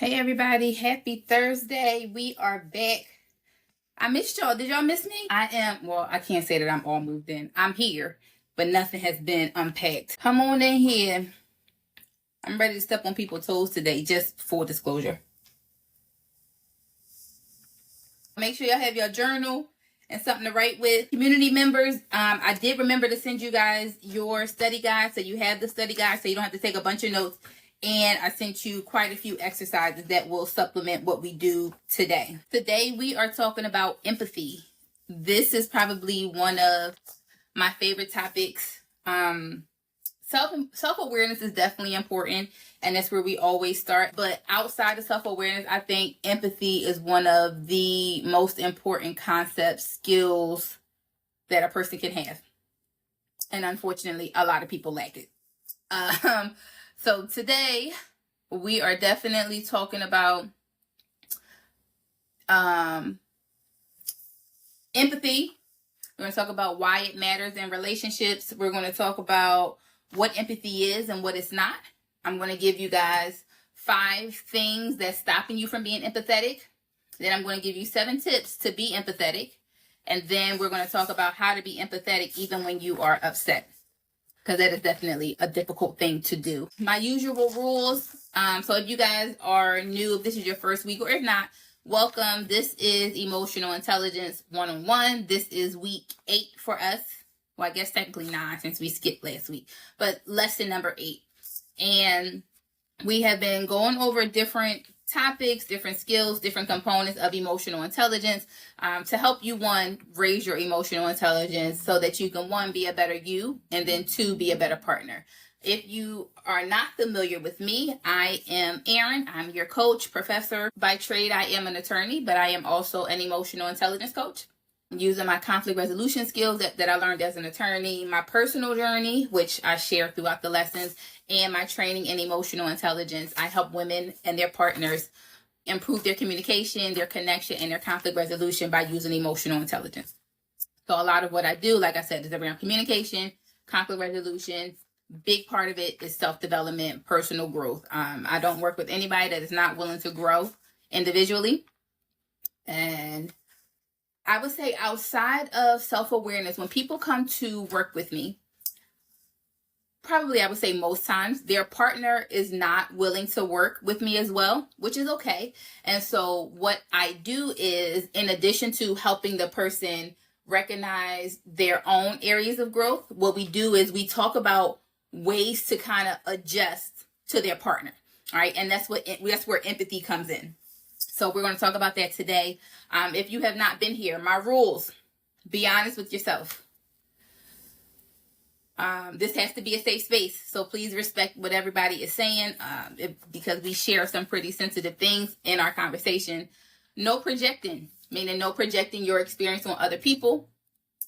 Hey everybody, happy Thursday. We are back. I missed y'all. Did y'all miss me? I can't say that I'm all moved in. I'm here, but nothing has been unpacked. Come on in here. I'm ready to step on people's toes today, just full disclosure. Make sure y'all have your journal and something to write with. Community members, I did remember to send you guys your study guide, so you have the study guide so you don't have to take a bunch of notes. And I sent you quite a few exercises that will supplement what we do today. Today we are talking about empathy. This is probably one of my favorite topics. Self-awareness is definitely important, and that's where we always start. But outside of self-awareness, I think empathy is one of the most important concepts, skills that a person can have. And unfortunately, a lot of people lack it. So today we are definitely talking about empathy. We're going to talk about why it matters in relationships. We're going to talk about what empathy is and what it's not. I'm going to give you guys 5 things that's stopping you from being empathetic. Then I'm going to give you 7 tips to be empathetic. And then we're going to talk about how to be empathetic even when you are upset, because that is definitely a difficult thing to do. My usual rules. So if you guys are new, if this is your first week, or if not, welcome. This is Emotional Intelligence 101. This is week 8 for us. Well, I guess technically 9 since we skipped last week, but lesson number 8. And we have been going over different topics, different skills, different components of emotional intelligence to help you, 1, raise your emotional intelligence so that you can, 1, be a better you, and then 2, be a better partner. If you are not familiar with me, I am Erin. I'm your coach, professor. By trade, I am an attorney, but I am also an emotional intelligence coach. Using my conflict resolution skills that I learned as an attorney, my personal journey, which I share throughout the lessons, and my training in emotional intelligence. I help women and their partners improve their communication, their connection, and their conflict resolution by using emotional intelligence. So a lot of what I do, like I said, is around communication, conflict resolution. Big part of it is self-development, personal growth. I don't work with anybody that is not willing to grow individually. And I would say outside of self-awareness, when people come to work with me, probably I would say most times their partner is not willing to work with me as well, which is okay. And so what I do is, in addition to helping the person recognize their own areas of growth, what we do is we talk about ways to kind of adjust to their partner. All right. And that's where empathy comes in. So we're going to talk about that today. If you have not been here, my rules: be honest with yourself. This has to be a safe space, so please respect what everybody is saying, because we share some pretty sensitive things in our conversation. No projecting, meaning no projecting your experience on other people,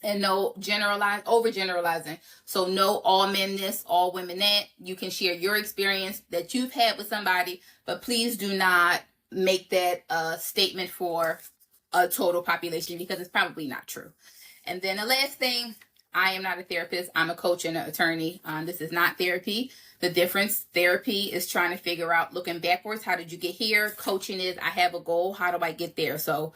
and no overgeneralizing. So no all men this, all women that. You can share your experience that you've had with somebody, but please do not make that a statement for a total population, because it's probably not true. And then the last thing, I am not a therapist. I'm a coach and an attorney. This is not therapy. The difference, therapy is trying to figure out, looking backwards, how did you get here? Coaching is, I have a goal. How do I get there? So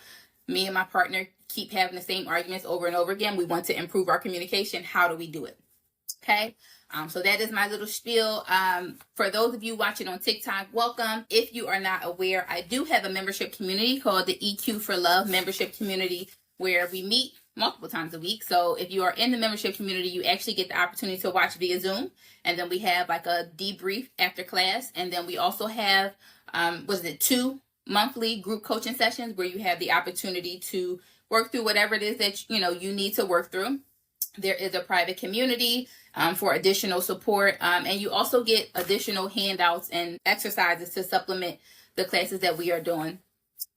me and my partner keep having the same arguments over and over again. We want to improve our communication. How do we do it? Okay. So that is my little spiel. For those of you watching on TikTok, welcome. If you are not aware, I do have a membership community called the EQ for Love membership community, where we meet multiple times a week. So if you are in the membership community, you actually get the opportunity to watch via Zoom. And then we have like a debrief after class. And then we also have, 2 monthly group coaching sessions where you have the opportunity to work through whatever it is that, you need to work through. There is a private community for additional support. And you also get additional handouts and exercises to supplement the classes that we are doing.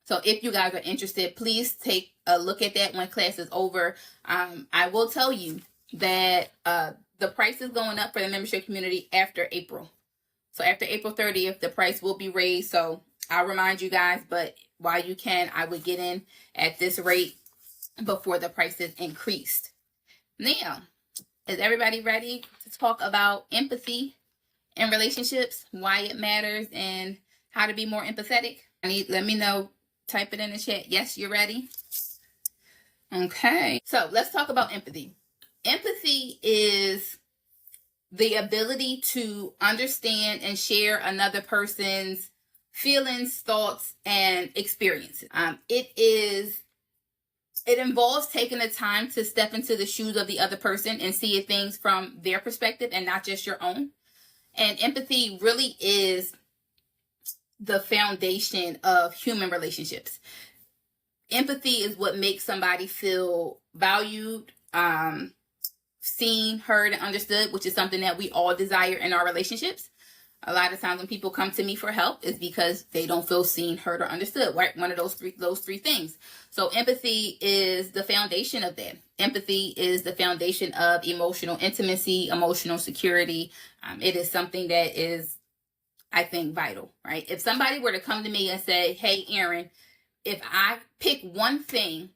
So if you guys are interested, please take a look at that when class is over. I will tell you that the price is going up for the membership community after April. So after April 30th, the price will be raised. So I'll remind you guys, but while you can, I would get in at this rate before the price is increased. Now, is everybody ready to talk about empathy in relationships, why it matters, and how to be more empathetic? Let me know. Type it in the chat. Yes, you're ready. Okay. So let's talk about empathy. Empathy is the ability to understand and share another person's feelings, thoughts, and experiences. It involves taking the time to step into the shoes of the other person and see things from their perspective and not just your own. And empathy really is the foundation of human relationships. Empathy is what makes somebody feel valued, seen, heard, and understood, which is something that we all desire in our relationships. A lot of times when people come to me for help is because they don't feel seen, heard, or understood, right? One of those three things. So empathy is the foundation of that. Empathy is the foundation of emotional intimacy, emotional security. It is something that is, I think, vital, right? If somebody were to come to me and say, hey, Erin, if I pick one thing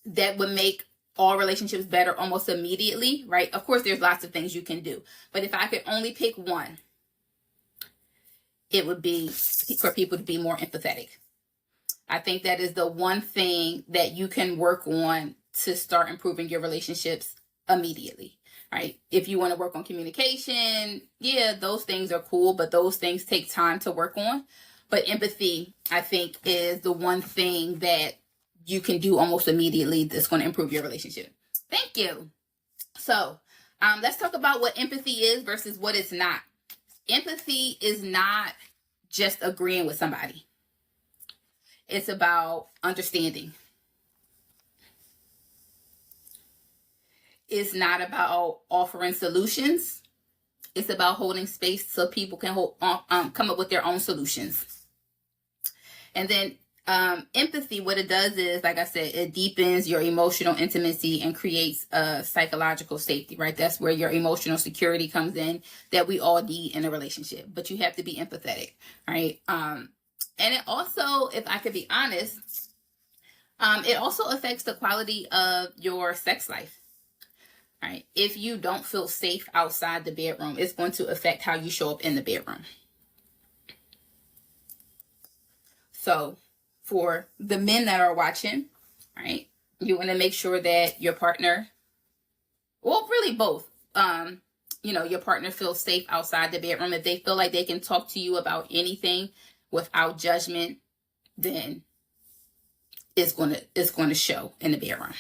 that would make all relationships better almost immediately, right? Of course, there's lots of things you can do. But if I could only pick one, it would be for people to be more empathetic. I think that is the one thing that you can work on to start improving your relationships immediately, right? If you want to work on communication, yeah, those things are cool, but those things take time to work on. But empathy, I think, is the one thing that you can do almost immediately that's going to improve your relationship. Thank you. So let's talk about what empathy is versus what it's not. Empathy is not just agreeing with somebody. It's about understanding. It's not about offering solutions. It's about holding space so people can come up with their own solutions. And then empathy, what it does is, like I said, it deepens your emotional intimacy and creates a psychological safety, right? That's where your emotional security comes in that we all need in a relationship. But you have to be empathetic, right? And it also, if I could be honest, it also affects the quality of your sex life, right? If you don't feel safe outside the bedroom, it's going to affect how you show up in the bedroom. So for the men that are watching, right, you want to make sure that your partner, well, really both, your partner feels safe outside the bedroom. If they feel like they can talk to you about anything without judgment, then it's going to show in the bedroom.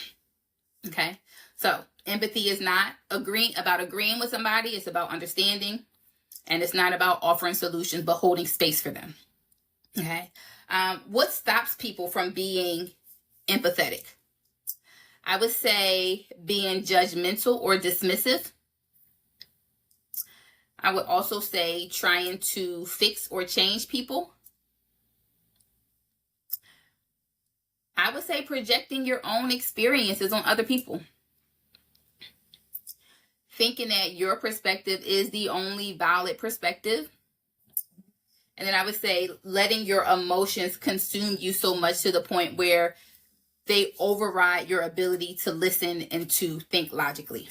Okay. So empathy is not agreeing with somebody. It's about understanding, and it's not about offering solutions, but holding space for them. Okay. What stops people from being empathetic? I would say being judgmental or dismissive. I would also say trying to fix or change people. I would say projecting your own experiences on other people. Thinking that your perspective is the only valid perspective. And then I would say letting your emotions consume you so much to the point where they override your ability to listen and to think logically.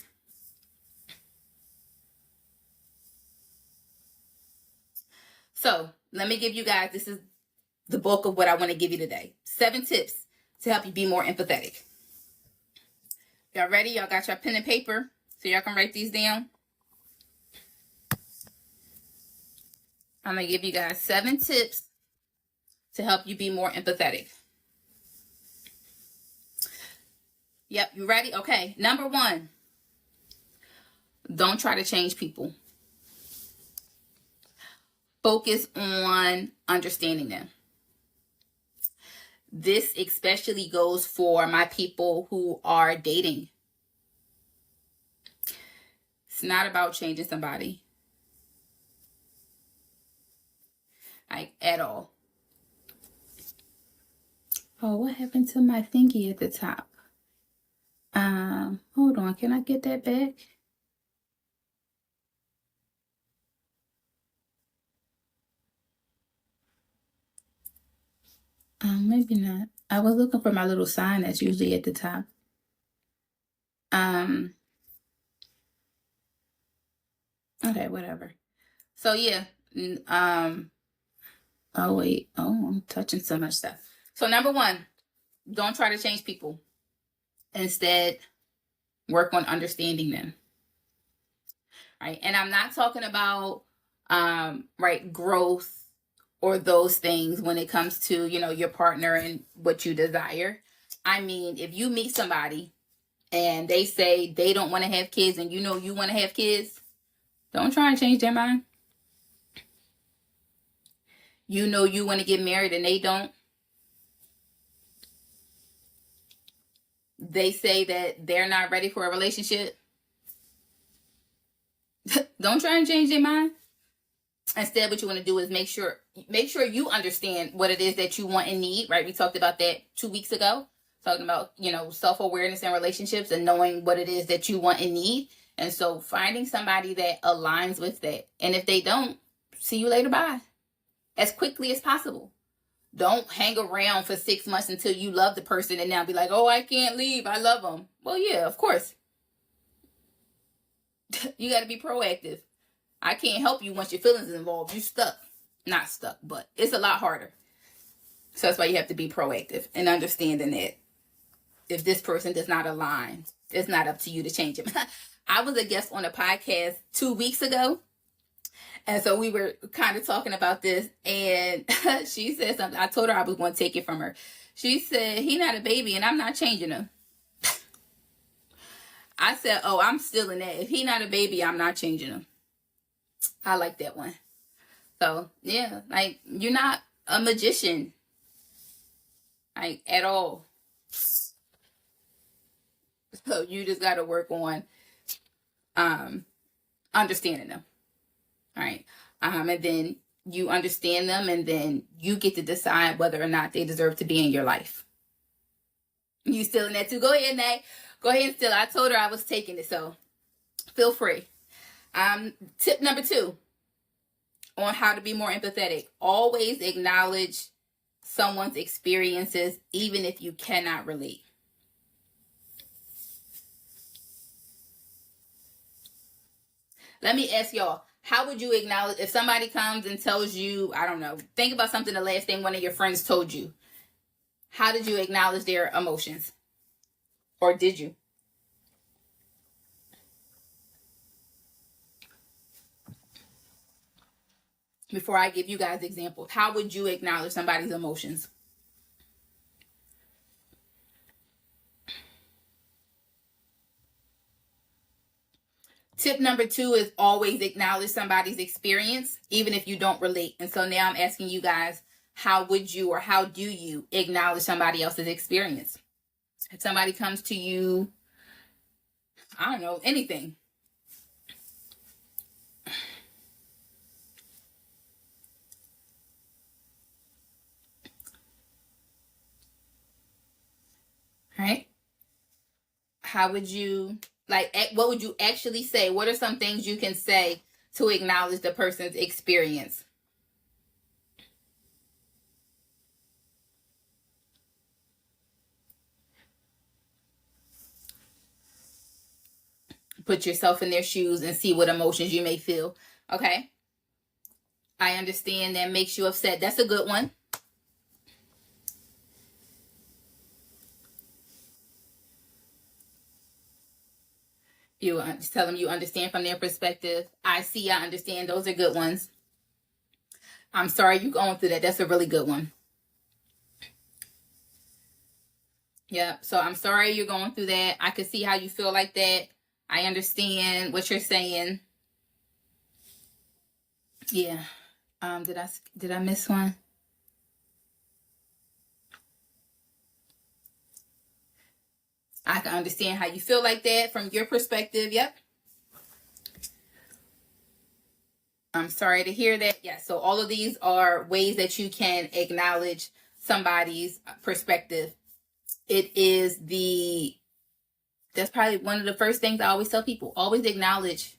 So let me give you guys, this is the bulk of what I want to give you today. 7 tips to help you be more empathetic. Y'all ready? Y'all got your pen and paper so y'all can write these down? I'm going to give you guys 7 tips to help you be more empathetic. Yep, you ready? Okay, number 1, don't try to change people. Focus on understanding them. This especially goes for my people who are dating. It's not about changing somebody. Like, at all. Oh, what happened to my thingy at the top? Hold on, can I get that back? Maybe not. I was looking for my little sign that's usually at the top. Okay, whatever. So yeah, Oh, wait. Oh, I'm touching so much stuff. So number one, don't try to change people. Instead, work on understanding them. Right. And I'm not talking about, right, growth or those things when it comes to, your partner and what you desire. I mean, if you meet somebody and they say they don't want to have kids and you want to have kids, don't try and change their mind. You want to get married and they don't. They say that they're not ready for a relationship. Don't try and change their mind. Instead, what you want to do is make sure you understand what it is that you want and need, right? We talked about that 2 weeks ago, talking about, self-awareness and relationships and knowing what it is that you want and need. And so finding somebody that aligns with that. And if they don't, see you later, bye. As quickly as possible. Don't hang around for 6 months until you love the person and now be like, oh, I can't leave. I love them. Well, yeah, of course. You got to be proactive. I can't help you once your feelings is involved. You stuck. Not stuck, but it's a lot harder. So that's why you have to be proactive and understanding that if this person does not align, it's not up to you to change him. I was a guest on a podcast 2 weeks ago. And so we were kind of talking about this, and she said something. I told her I was going to take it from her. She said, he not a baby, and I'm not changing him. I said, oh, I'm still in that. If he not a baby, I'm not changing him. I like that one. So, yeah, like, you're not a magician. Like, at all. So you just got to work on understanding them. All right. And then you understand them, and then you get to decide whether or not they deserve to be in your life. You still in that too? Go ahead, Nay. Go ahead and still. I told her I was taking it, so feel free. Tip number 2 on how to be more empathetic. Always acknowledge someone's experiences, even if you cannot relate. Let me ask y'all, how would you acknowledge if somebody comes and tells you, I don't know, think about something the last thing one of your friends told you. How did you acknowledge their emotions? Or did you? Before I give you guys examples, how would you acknowledge somebody's emotions? Tip number 2 is always acknowledge somebody's experience, even if you don't relate. And so now I'm asking you guys, how would you or how do you acknowledge somebody else's experience? If somebody comes to you, I don't know, anything. Right? How would you, what would you actually say? What are some things you can say to acknowledge the person's experience? Put yourself in their shoes and see what emotions you may feel. Okay? I understand that makes you upset. That's a good one. You just tell them you understand from their perspective. I see, I understand. Those are good ones. I'm sorry you're going through that. That's a really good one. Yeah, so I'm sorry you're going through that. I could see how you feel like that. I understand what you're saying. Yeah. Did I miss one? I can understand how you feel like that from your perspective. Yep. I'm sorry to hear that. Yeah, so all of these are ways that you can acknowledge somebody's perspective. That's probably one of the first things I always tell people. Always acknowledge.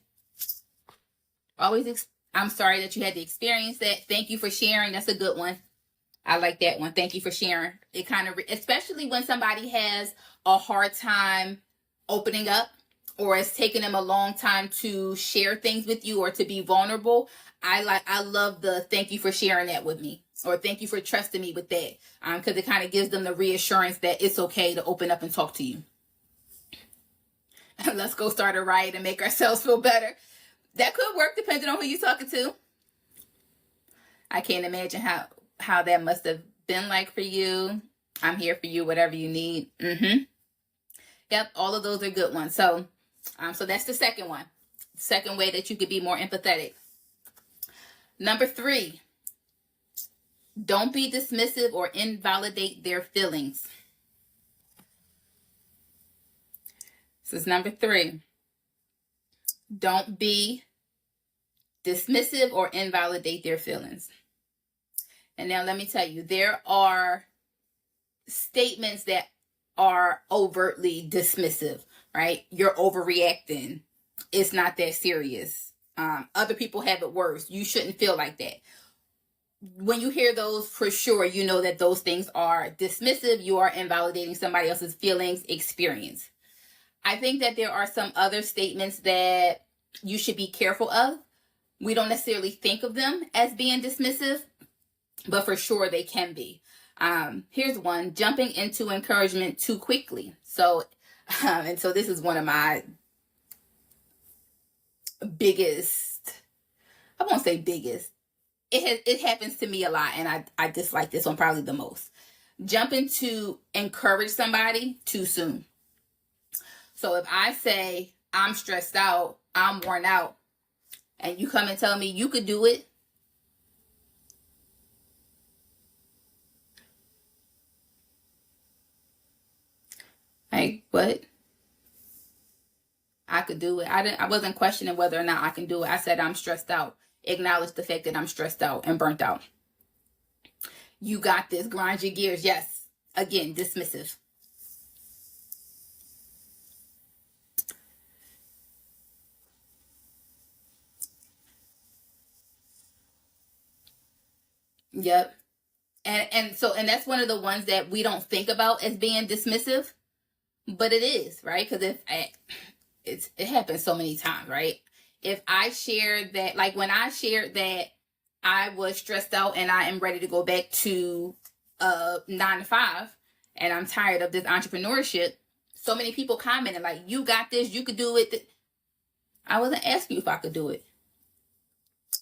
I'm sorry that you had to experience that. Thank you for sharing. That's a good one. I like that one. Thank you for sharing. It kind of, especially when somebody has a hard time opening up, or it's taken them a long time to share things with you or to be vulnerable. I love the thank you for sharing that with me. Or thank you for trusting me with that. Because it kind of gives them the reassurance that it's okay to open up and talk to you. Let's go start a riot and make ourselves feel better. That could work depending on who you're talking to. I can't imagine how that must have been like for you. I'm here for you, whatever you need. Yep, all of those are good ones. So that's the second one. Second way that you could be more empathetic. Number 3, don't be dismissive or invalidate their feelings. This is number 3. Don't be dismissive or invalidate their feelings. And now let me tell you, there are statements that are overtly dismissive, right? You're overreacting. It's not that serious. Other people have it worse. You shouldn't feel like that. When you hear those, for sure, you know that those things are dismissive. You are invalidating somebody else's feelings, experience. I think that there are some other statements that you should be careful of. We don't necessarily think of them as being dismissive, but for sure they can be. Here's one: jumping into encouragement too quickly. So this is one of my biggest, I won't say biggest. It happens to me a lot, and I dislike this one probably the most. Jumping to encourage somebody too soon. So if I say I'm stressed out, I'm worn out, and you come and tell me you could do it, like, what? I could do it. I wasn't questioning whether or not I can do it. I said I'm stressed out. Acknowledge the fact that I'm stressed out and burnt out. You got this. Grind your gears. Yes. Again, dismissive. Yep. And that's one of the ones that we don't think about as being dismissive, but it is, right? Because it happens so many times, right? If I shared that, like when I shared that I was stressed out and I am ready to go back to 9 to 5 and I'm tired of this entrepreneurship, so many people commented like, you got this, you could do it. I wasn't asking you if I could do it.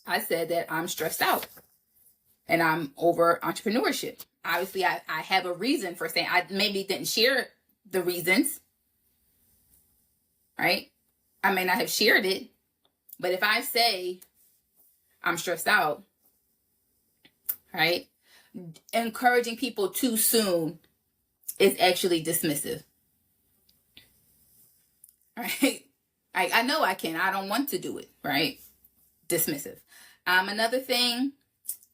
I said that I'm stressed out and I'm over entrepreneurship. Obviously, I have a reason for saying, I maybe didn't share the reasons, right? I may not have shared it, but if I say I'm stressed out, right? Encouraging people too soon is actually dismissive, right? I know I can. I don't want to do it, right? Dismissive. Another thing,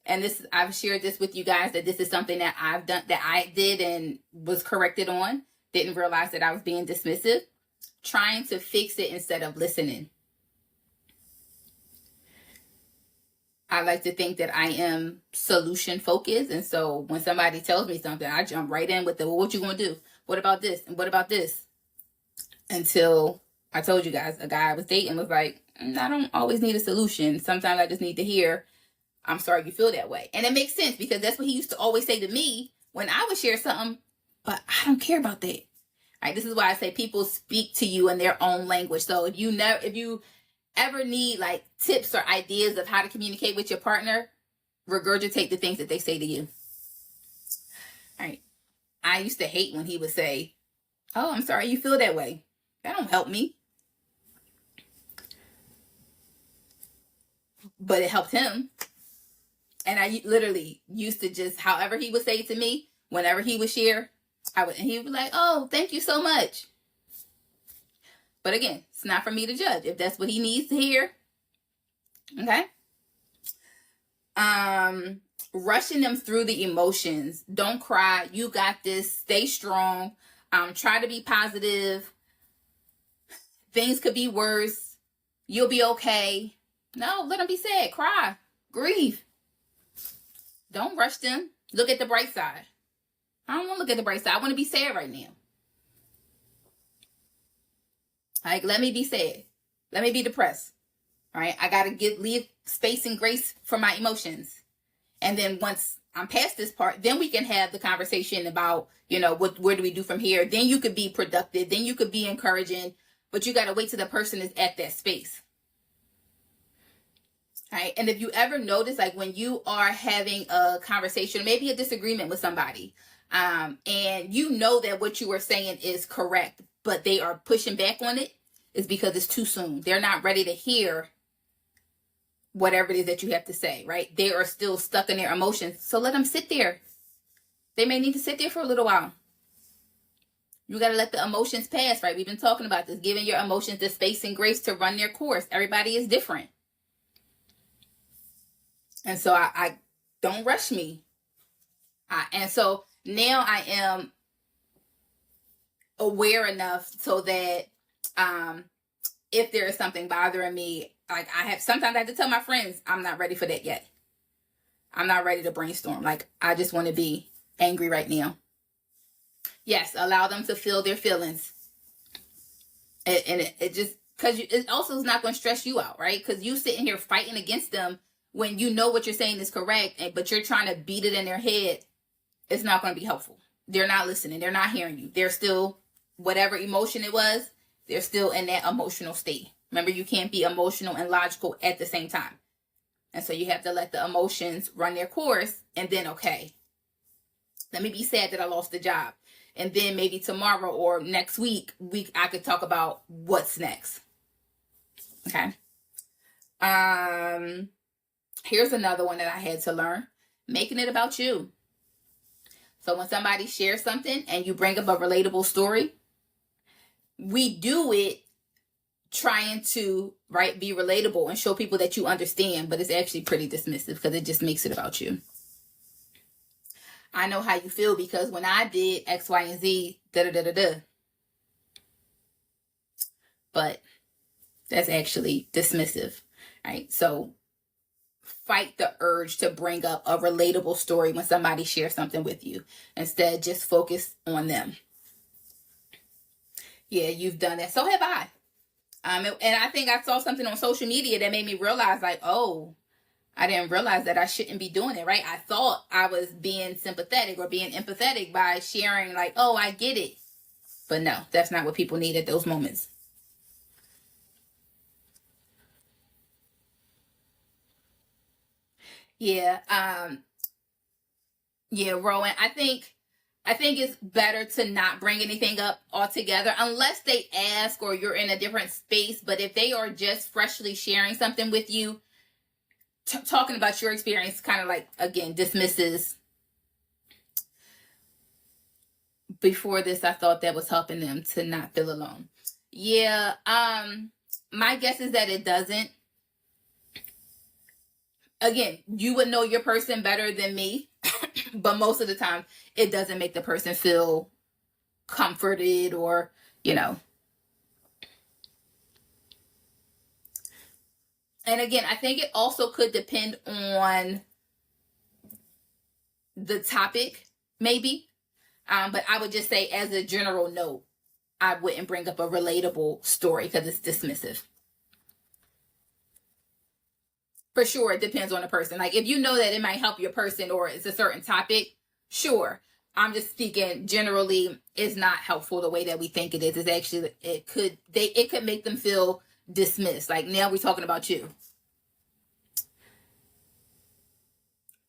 and I've shared this with you guys, that this is something that I've done, that I did and was corrected on. Didn't realize that I was being dismissive. Trying to fix it instead of listening. I like to think that I am solution focused. And so when somebody tells me something, I jump right in with well, what you going to do? What about this? And what about this? Until I told you guys, a guy I was dating was like, I don't always need a solution. Sometimes I just need to hear, I'm sorry you feel that way. And it makes sense because that's what he used to always say to me when I would share something, but I don't care about that. All right, this is why I say people speak to you in their own language. So if you ever need like tips or ideas of how to communicate with your partner, regurgitate the things that they say to you. All right. I used to hate when he would say, oh, I'm sorry you feel that way. That don't help me. But it helped him. And I literally used to just, however he would say it to me, whenever he would share, and he would be like, oh, thank you so much. But again, it's not for me to judge. If that's what he needs to hear. Okay. Rushing them through the emotions. Don't cry. You got this. Stay strong. Try to be positive. Things could be worse. You'll be okay. No, let them be sad. Cry. Grieve. Don't rush them. Look at the bright side. I don't want to look at the bright side. I want to be sad right now. Like, let me be sad. Let me be depressed. All right. I got to leave space and grace for my emotions. And then once I'm past this part, then we can have the conversation about, you know, where do we do from here? Then you could be productive. Then you could be encouraging, but you got to wait till the person is at that space. Right. And if you ever notice, like when you are having a conversation, maybe a disagreement with somebody, and you know that what you are saying is correct, but they are pushing back on it, is because it's too soon. They're not ready to hear whatever it is that you have to say, right? They are still stuck in their emotions. So let them sit there. They may need to sit there for a little while. You got to let the emotions pass, right? We've been talking about this, giving your emotions the space and grace to run their course. Everybody is different. And so I don't rush me. And so now I am aware enough so that if there is something bothering me, like sometimes I have to tell my friends, I'm not ready for that yet. I'm not ready to brainstorm. Like, I just want to be angry right now. Yes, allow them to feel their feelings. And it just, because it also is not going to stress you out, right? Because you sitting here fighting against them when you know what you're saying is correct, but you're trying to beat it in their head, it's not going to be helpful. They're not listening. They're not hearing you. They're still, whatever emotion it was, they're still in that emotional state. Remember, you can't be emotional and logical at the same time. And so you have to let the emotions run their course, and then, okay, let me be sad that I lost the job. And then maybe tomorrow or next week, I could talk about what's next. Okay. Here's another one that I had to learn. Making it about you. So when somebody shares something and you bring up a relatable story, we do it trying to, right, be relatable and show people that you understand, but it's actually pretty dismissive because it just makes it about you. I know how you feel because when I did X, Y, and Z, da-da-da-da-da. But that's actually dismissive, right? So fight the urge to bring up a relatable story when somebody shares something with you. Instead, just focus on them. Yeah, you've done that. So have I. And I think I saw something on social media that made me realize, like, oh, I didn't realize that I shouldn't be doing it, right? I thought I was being sympathetic or being empathetic by sharing, like, oh, I get it. But no, that's not what people need at those moments. Yeah. Yeah, Rowan, I think it's better to not bring anything up altogether unless they ask or you're in a different space. But if they are just freshly sharing something with you, talking about your experience kind of like, again, dismisses. Before this, I thought that was helping them to not feel alone. Yeah, my guess is that it doesn't. Again, you would know your person better than me, but most of the time it doesn't make the person feel comforted or, you know. And again, I think it also could depend on the topic, maybe. But I would just say, as a general note, I wouldn't bring up a relatable story because it's dismissive. For sure, it depends on the person. Like, if you know that it might help your person or it's a certain topic, sure. I'm just speaking generally, it's not helpful the way that we think it is. It's actually, it could make them feel dismissed. Like, now we're talking about you.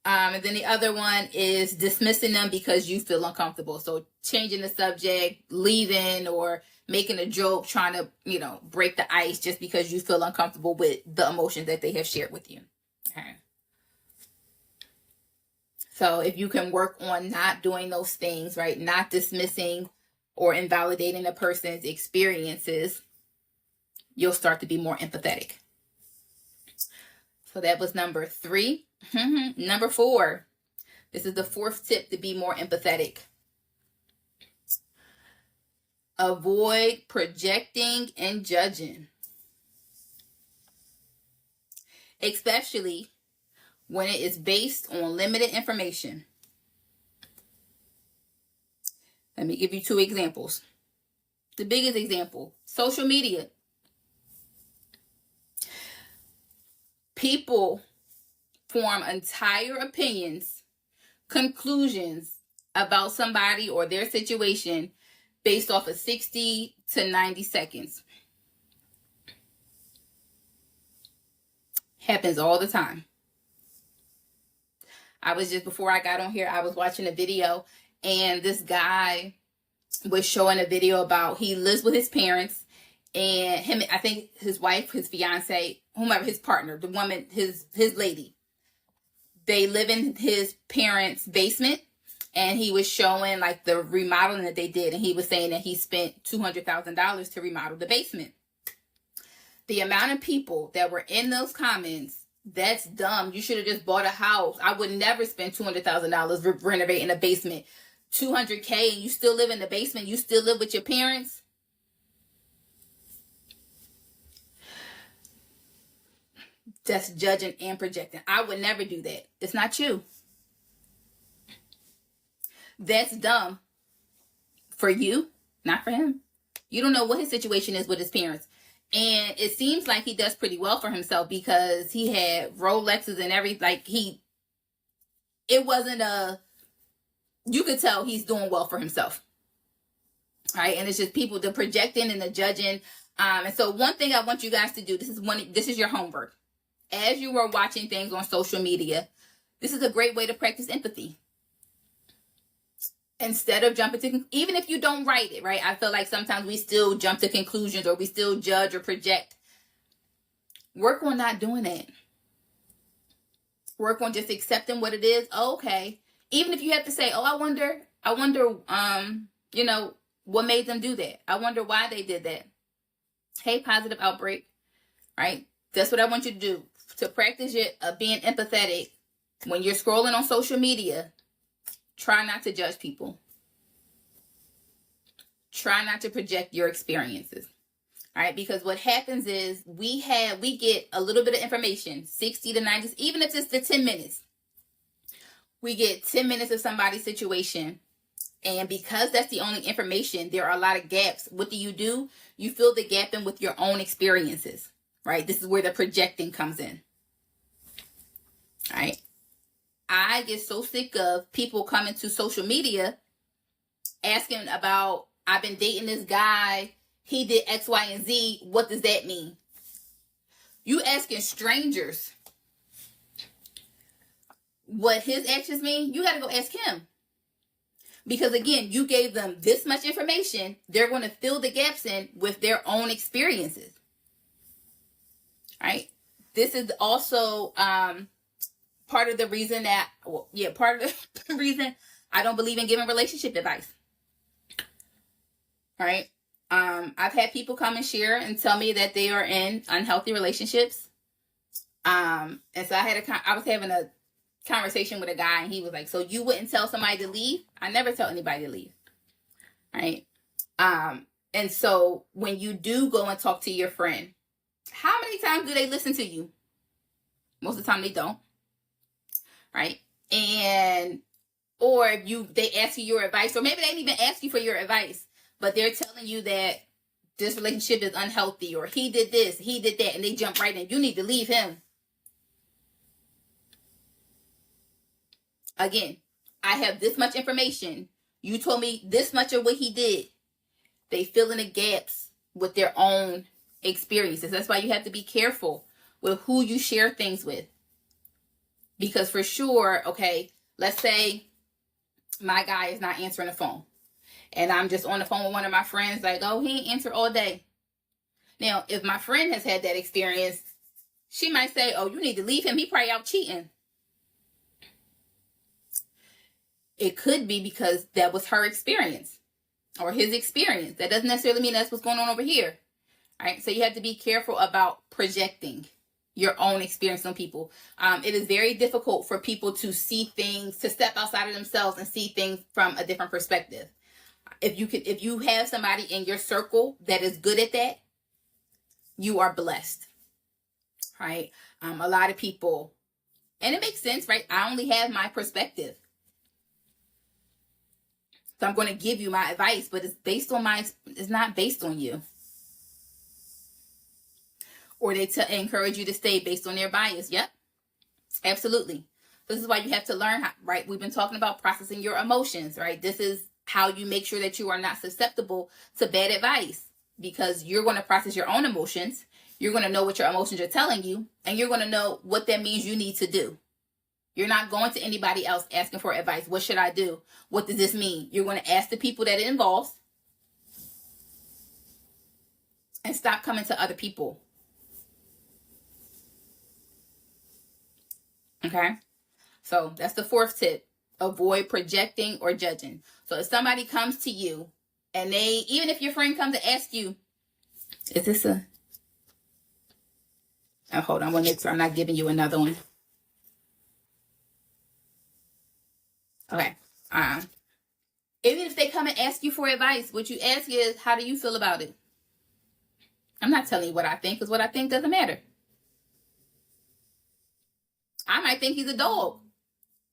And then the other one is dismissing them because you feel uncomfortable. So changing the subject, leaving, or making a joke, trying to, break the ice just because you feel uncomfortable with the emotions that they have shared with you. Okay. So if you can work on not doing those things, right? Not dismissing or invalidating a person's experiences, you'll start to be more empathetic. So that was number 3. Number 4. This is the 4th tip to be more empathetic. Avoid projecting and judging. Especially when it is based on limited information. Let me give you 2 examples. The biggest example, social media. People form entire opinions conclusions about somebody or their situation based off of 60 to 90 seconds. Happens all the time. Before I got on here, I was watching a video, and this guy was showing a video about he lives with his parents, and him, I think his wife, his fiance, whomever, his partner, the woman, his lady, they live in his parents' basement, and he was showing like the remodeling that they did, and he was saying that he spent $200,000 to remodel the basement. The amount of people that were in those comments, that's dumb. You should have just bought a house. I would never spend $200,000 renovating a basement. $200K and you still live in the basement. You still live with your parents. That's judging and projecting. I would never do that. It's not you. That's dumb for you, not for him. You don't know what his situation is with his parents. And it seems like he does pretty well for himself, because he had Rolexes and everything. Like you could tell he's doing well for himself. Right? And it's just people, the projecting and the judging. And so one thing I want you guys to do, this is your homework. As you are watching things on social media, this is a great way to practice empathy. Instead of jumping to, even if you don't write it, right? I feel like sometimes we still jump to conclusions, or we still judge or project. Work on not doing that. Work on just accepting what it is. Oh, okay. Even if you have to say, oh, I wonder, what made them do that? I wonder why they did that. Hey, positive outbreak, right? That's what I want you to do. To practice being empathetic when you're scrolling on social media. Try not to judge people. Try not to project your experiences. All right, because what happens is we get a little bit of information, 60 to 90, even if it's the 10 minutes. We get 10 minutes of somebody's situation. And because that's the only information, there are a lot of gaps. What do? You fill the gap in with your own experiences, right? This is where the projecting comes in. All right. I get so sick of people coming to social media asking about, I've been dating this guy, he did X, Y, and Z. What does that mean? You asking strangers what his actions mean, you got to go ask him. Because again, you gave them this much information. They're going to fill the gaps in with their own experiences. Right? This is also part of the reason I don't believe in giving relationship advice. All right? I've had people come and share and tell me that they are in unhealthy relationships. And so I was having a conversation with a guy, and he was like, so you wouldn't tell somebody to leave? I never tell anybody to leave. Right? And so when you do go and talk to your friend, how many times do they listen to you? Most of the time they don't. Right? Or if they ask you your advice, or maybe they didn't even ask you for your advice, but they're telling you that this relationship is unhealthy, or he did this, he did that, and they jump right in. You need to leave him. Again, I have this much information. You told me this much of what he did. They fill in the gaps with their own experiences. That's why you have to be careful with who you share things with. Because for sure, okay, let's say my guy is not answering the phone. And I'm just on the phone with one of my friends, like, oh, he ain't answered all day. Now, if my friend has had that experience, she might say, oh, you need to leave him. He probably out cheating. It could be because that was her experience or his experience. That doesn't necessarily mean that's what's going on over here. All right. So you have to be careful about projecting your own experience on people. It is very difficult for people to see things, to step outside of themselves and see things from a different perspective. If you have somebody in your circle that is good at that, you are blessed. Right? A lot of people, and it makes sense, right? I only have my perspective. So I'm going to give you my advice, but it's not based on you. Or they encourage you to stay based on their bias. Yep, absolutely. This is why you have to learn how, right? We've been talking about processing your emotions, right? This is how you make sure that you are not susceptible to bad advice, because you're going to process your own emotions. You're going to know what your emotions are telling you, and you're going to know what that means you need to do. You're not going to anybody else asking for advice. What should I do? What does this mean? You're going to ask the people that it involves, and stop coming to other people. Okay? So that's the fourth tip. Avoid projecting or judging. So if somebody comes to you and even if your friend comes to ask you, is this a... Oh, hold on, I want to make sure I'm not giving you another one. Okay. Even if they come and ask you for advice, what you ask is, how do you feel about it? I'm not telling you what I think, because what I think doesn't matter. I might think he's a dog,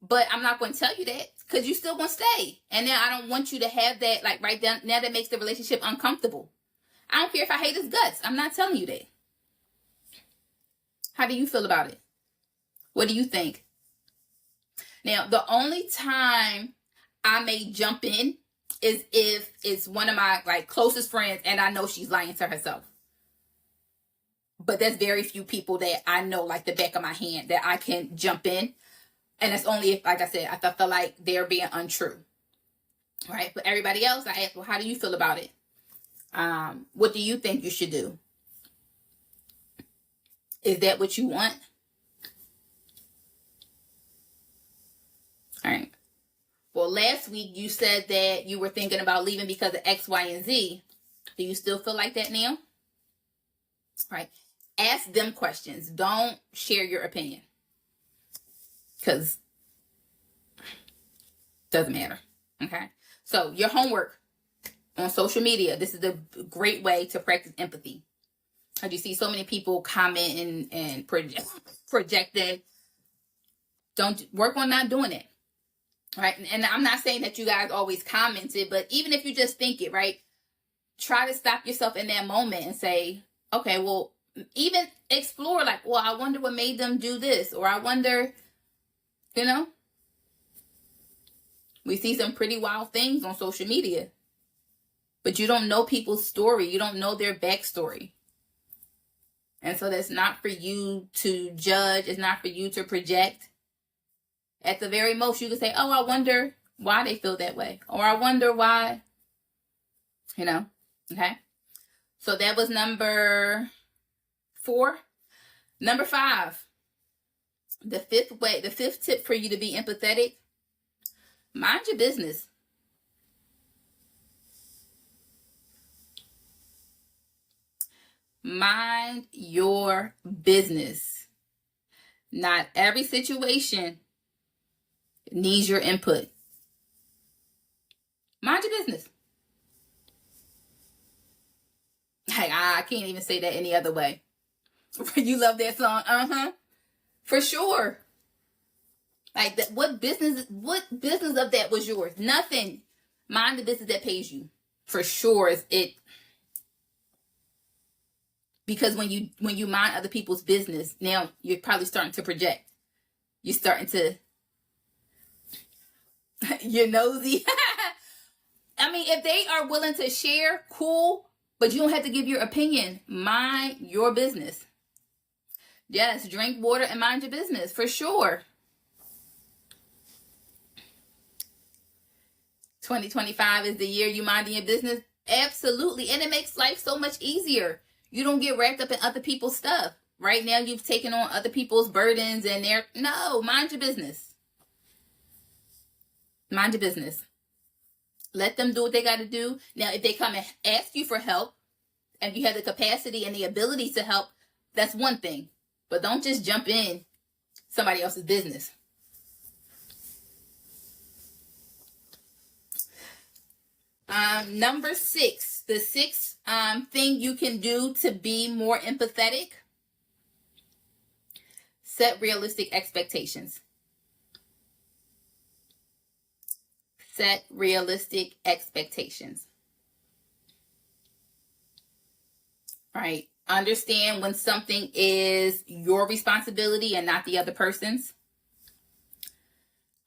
but I'm not going to tell you that, because you're still going to stay. And then I don't want you to have that, like, right down now, that makes the relationship uncomfortable. I don't care if I hate his guts. I'm not telling you that. How do you feel about it? What do you think? Now, the only time I may jump in is if it's one of my, like, closest friends and I know she's lying to herself. But there's very few people that I know, like the back of my hand, that I can jump in. And it's only if, like I said, I feel like they're being untrue. Right? But everybody else, I ask, well, how do you feel about it? What do you think you should do? Is that what you want? All right. Well, last week you said that you were thinking about leaving because of X, Y, and Z. Do you still feel like that now? Right. Ask them questions. Don't share your opinion, because it doesn't matter. Okay. So your homework on social media. This is a great way to practice empathy. As you see so many people commenting and projecting. Don't work on not doing it. Right. And I'm not saying that you guys always commented, but even if you just think it, right, try to stop yourself in that moment and say, okay, well, even explore, like, well, I wonder what made them do this, or I wonder, we see some pretty wild things on social media, but you don't know people's story. You don't know their backstory. And so that's not for you to judge. It's not for you to project. At the very most, you can say, oh, I wonder why they feel that way, or I wonder why, okay? So that was number 4. Number 5, the fifth tip for you to be empathetic: mind your business. Mind your business. Not every situation needs your input. Mind your business. Hey, I can't even say that any other way. You love that song? For sure. Like, what business of that was yours? Nothing. Mind the business that pays you. For sure. Because when you mind other people's business, now you're probably starting to project. You're starting to... You're nosy. I mean, if they are willing to share, cool, but you don't have to give your opinion. Mind your business. Yes, drink water and mind your business, for sure. 2025 is the year you minding your business. Absolutely. And it makes life so much easier. You don't get wrapped up in other people's stuff. Right now, you've taken on other people's burdens and no, mind your business. Mind your business. Let them do what they got to do. Now, if they come and ask you for help, and you have the capacity and the ability to help, that's one thing. But don't just jump in somebody else's business. Number 6, the 6th thing you can do to be more empathetic: set realistic expectations. Set realistic expectations. Right? Understand when something is your responsibility and not the other person's.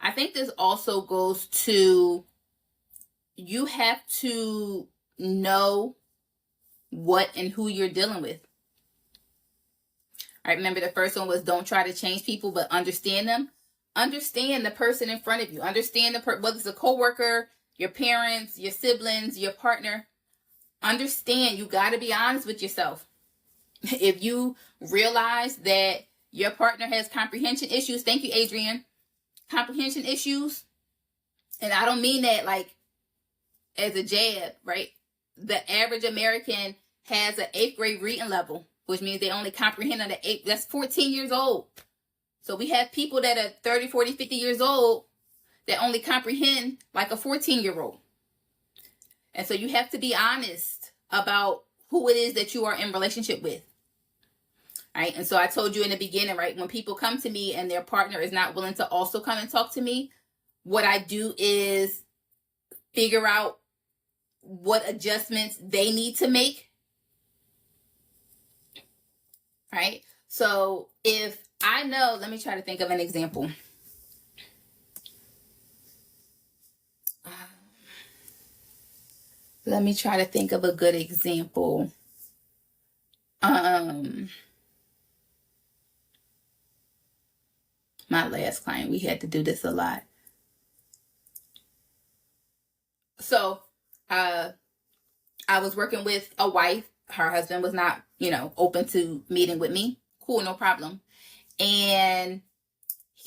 I think this also goes to, you have to know what and who you're dealing with. All right, remember the first one was don't try to change people, but understand them. Understand the person in front of you. Understand whether it's a coworker, your parents, your siblings, your partner. Understand, you got to be honest with yourself. If you realize that your partner has comprehension issues, thank you, Adrian, comprehension issues, and I don't mean that like as a jab, right? The average American has an 8th grade reading level, which means they only comprehend under 8. That's 14 years old. So we have people that are 30, 40, 50 years old that only comprehend like a 14-year-old. And so you have to be honest about who it is that you are in relationship with. All right. And so I told you in the beginning, right, when people come to me and their partner is not willing to also come and talk to me, what I do is figure out what adjustments they need to make. Right? So if I know, let me try to think of an example. Let me try to think of a good example. My last client, we had to do this a lot. So, I was working with a wife. Her husband was not, open to meeting with me. Cool, no problem. And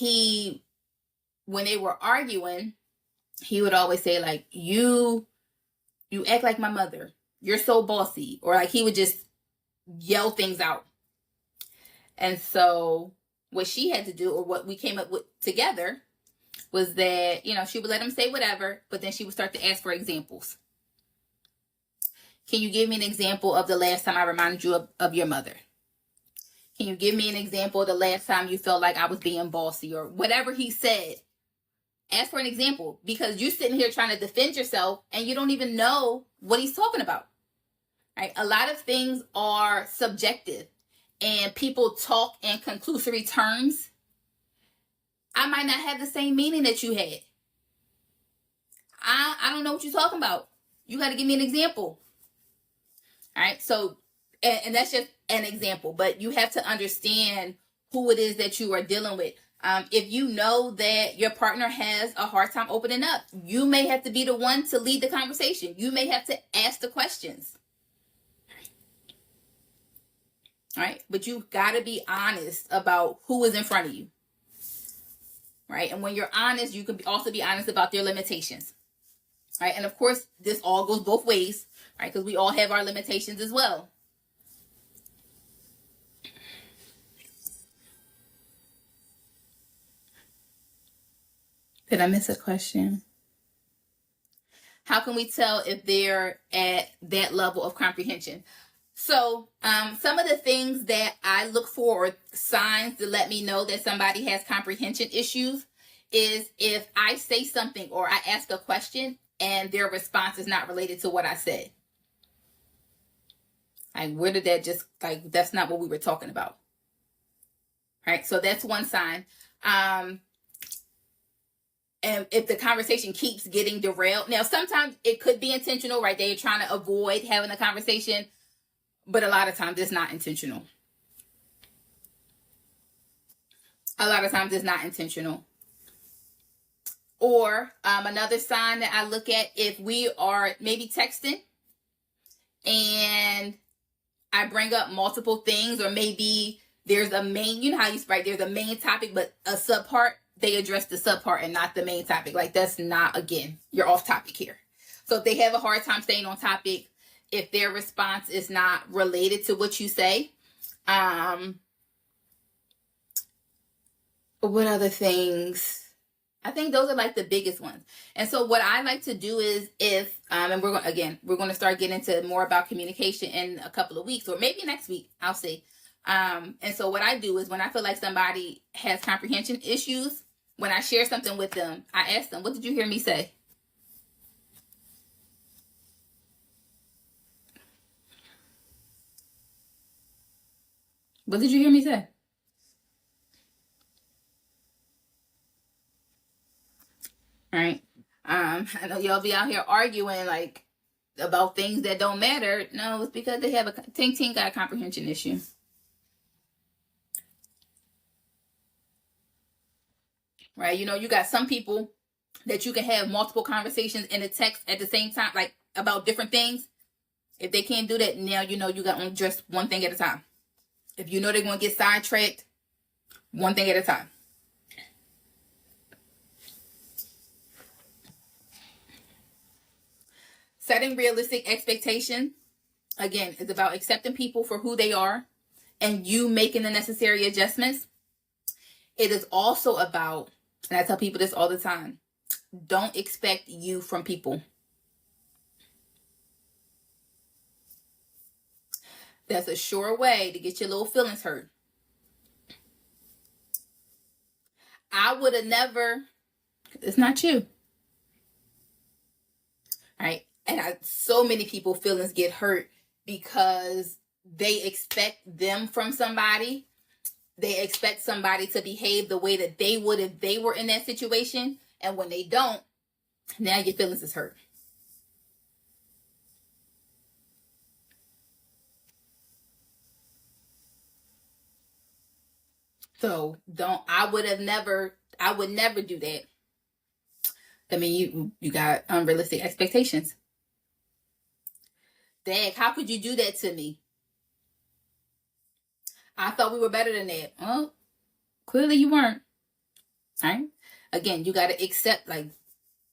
when they were arguing, he would always say like, you act like my mother. You're so bossy. Or like he would just yell things out. And so what she had to do, or what we came up with together, was that, she would let him say whatever, but then she would start to ask for examples. Can you give me an example of the last time I reminded you of your mother? Can you give me an example of the last time you felt like I was being bossy, or whatever he said? Ask for an example, because you're sitting here trying to defend yourself and you don't even know what he's talking about. Right? A lot of things are subjective and people talk in conclusory terms. I might not have the same meaning that you had. I don't know what you're talking about. You got to give me an example. All right. So, and that's just an example, but you have to understand who it is that you are dealing with. If you know that your partner has a hard time opening up, you may have to be the one to lead the conversation. You may have to ask the questions. All right. But you got to be honest about who is in front of you. Right. And when you're honest, you can also be honest about their limitations. Right. And of course, this all goes both ways. Right. Because we all have our limitations as well. Did I miss a question? How can we tell if they're at that level of comprehension? So some of the things that I look for, or signs to let me know that somebody has comprehension issues, is if I say something or I ask a question and their response is not related to what I said. Like, where did that just, like, that's not what we were talking about. Right? So that's one sign. And if the conversation keeps getting derailed, now sometimes it could be intentional, right? They're trying to avoid having a conversation, but a lot of times it's not intentional. Or another sign that I look at, if we are maybe texting and I bring up multiple things, or maybe there's a main, how you write, there's a main topic, but a subpart, they address the subpart and not the main topic. Like, that's not, again, you're off topic here. So if they have a hard time staying on topic, if their response is not related to what you say, what other things? I think those are like the biggest ones. And so what I like to do is, if, and we're going to start getting into more about communication in a couple of weeks, or maybe next week, I'll see. And so what I do is, when I feel like somebody has comprehension issues, when I share something with them, I ask them, what did you hear me say? What did you hear me say? I know y'all be out here arguing like about things that don't matter. No, it's because they have a Ting got a comprehension issue. Right? You know, you got some people that you can have multiple conversations in a text at the same time, like about different things. If they can't do that, now you know you got to address one thing at a time. If you know they're going to get sidetracked, one thing at a time. Setting realistic expectations, again, is about accepting people for who they are and you making the necessary adjustments. It is also about, and I tell people this all the time, don't expect you from people. That's a sure way to get your little feelings hurt. I would have never, it's not you. Right? And so many people feelings get hurt because they expect them from somebody. They expect somebody to behave the way that they would if they were in that situation. And when they don't, now your feelings is hurt. So I would never do that. I mean, you got unrealistic expectations. Dad, how could you do that to me? I thought we were better than that. Well, clearly you weren't. All right? Again, you got to accept, like,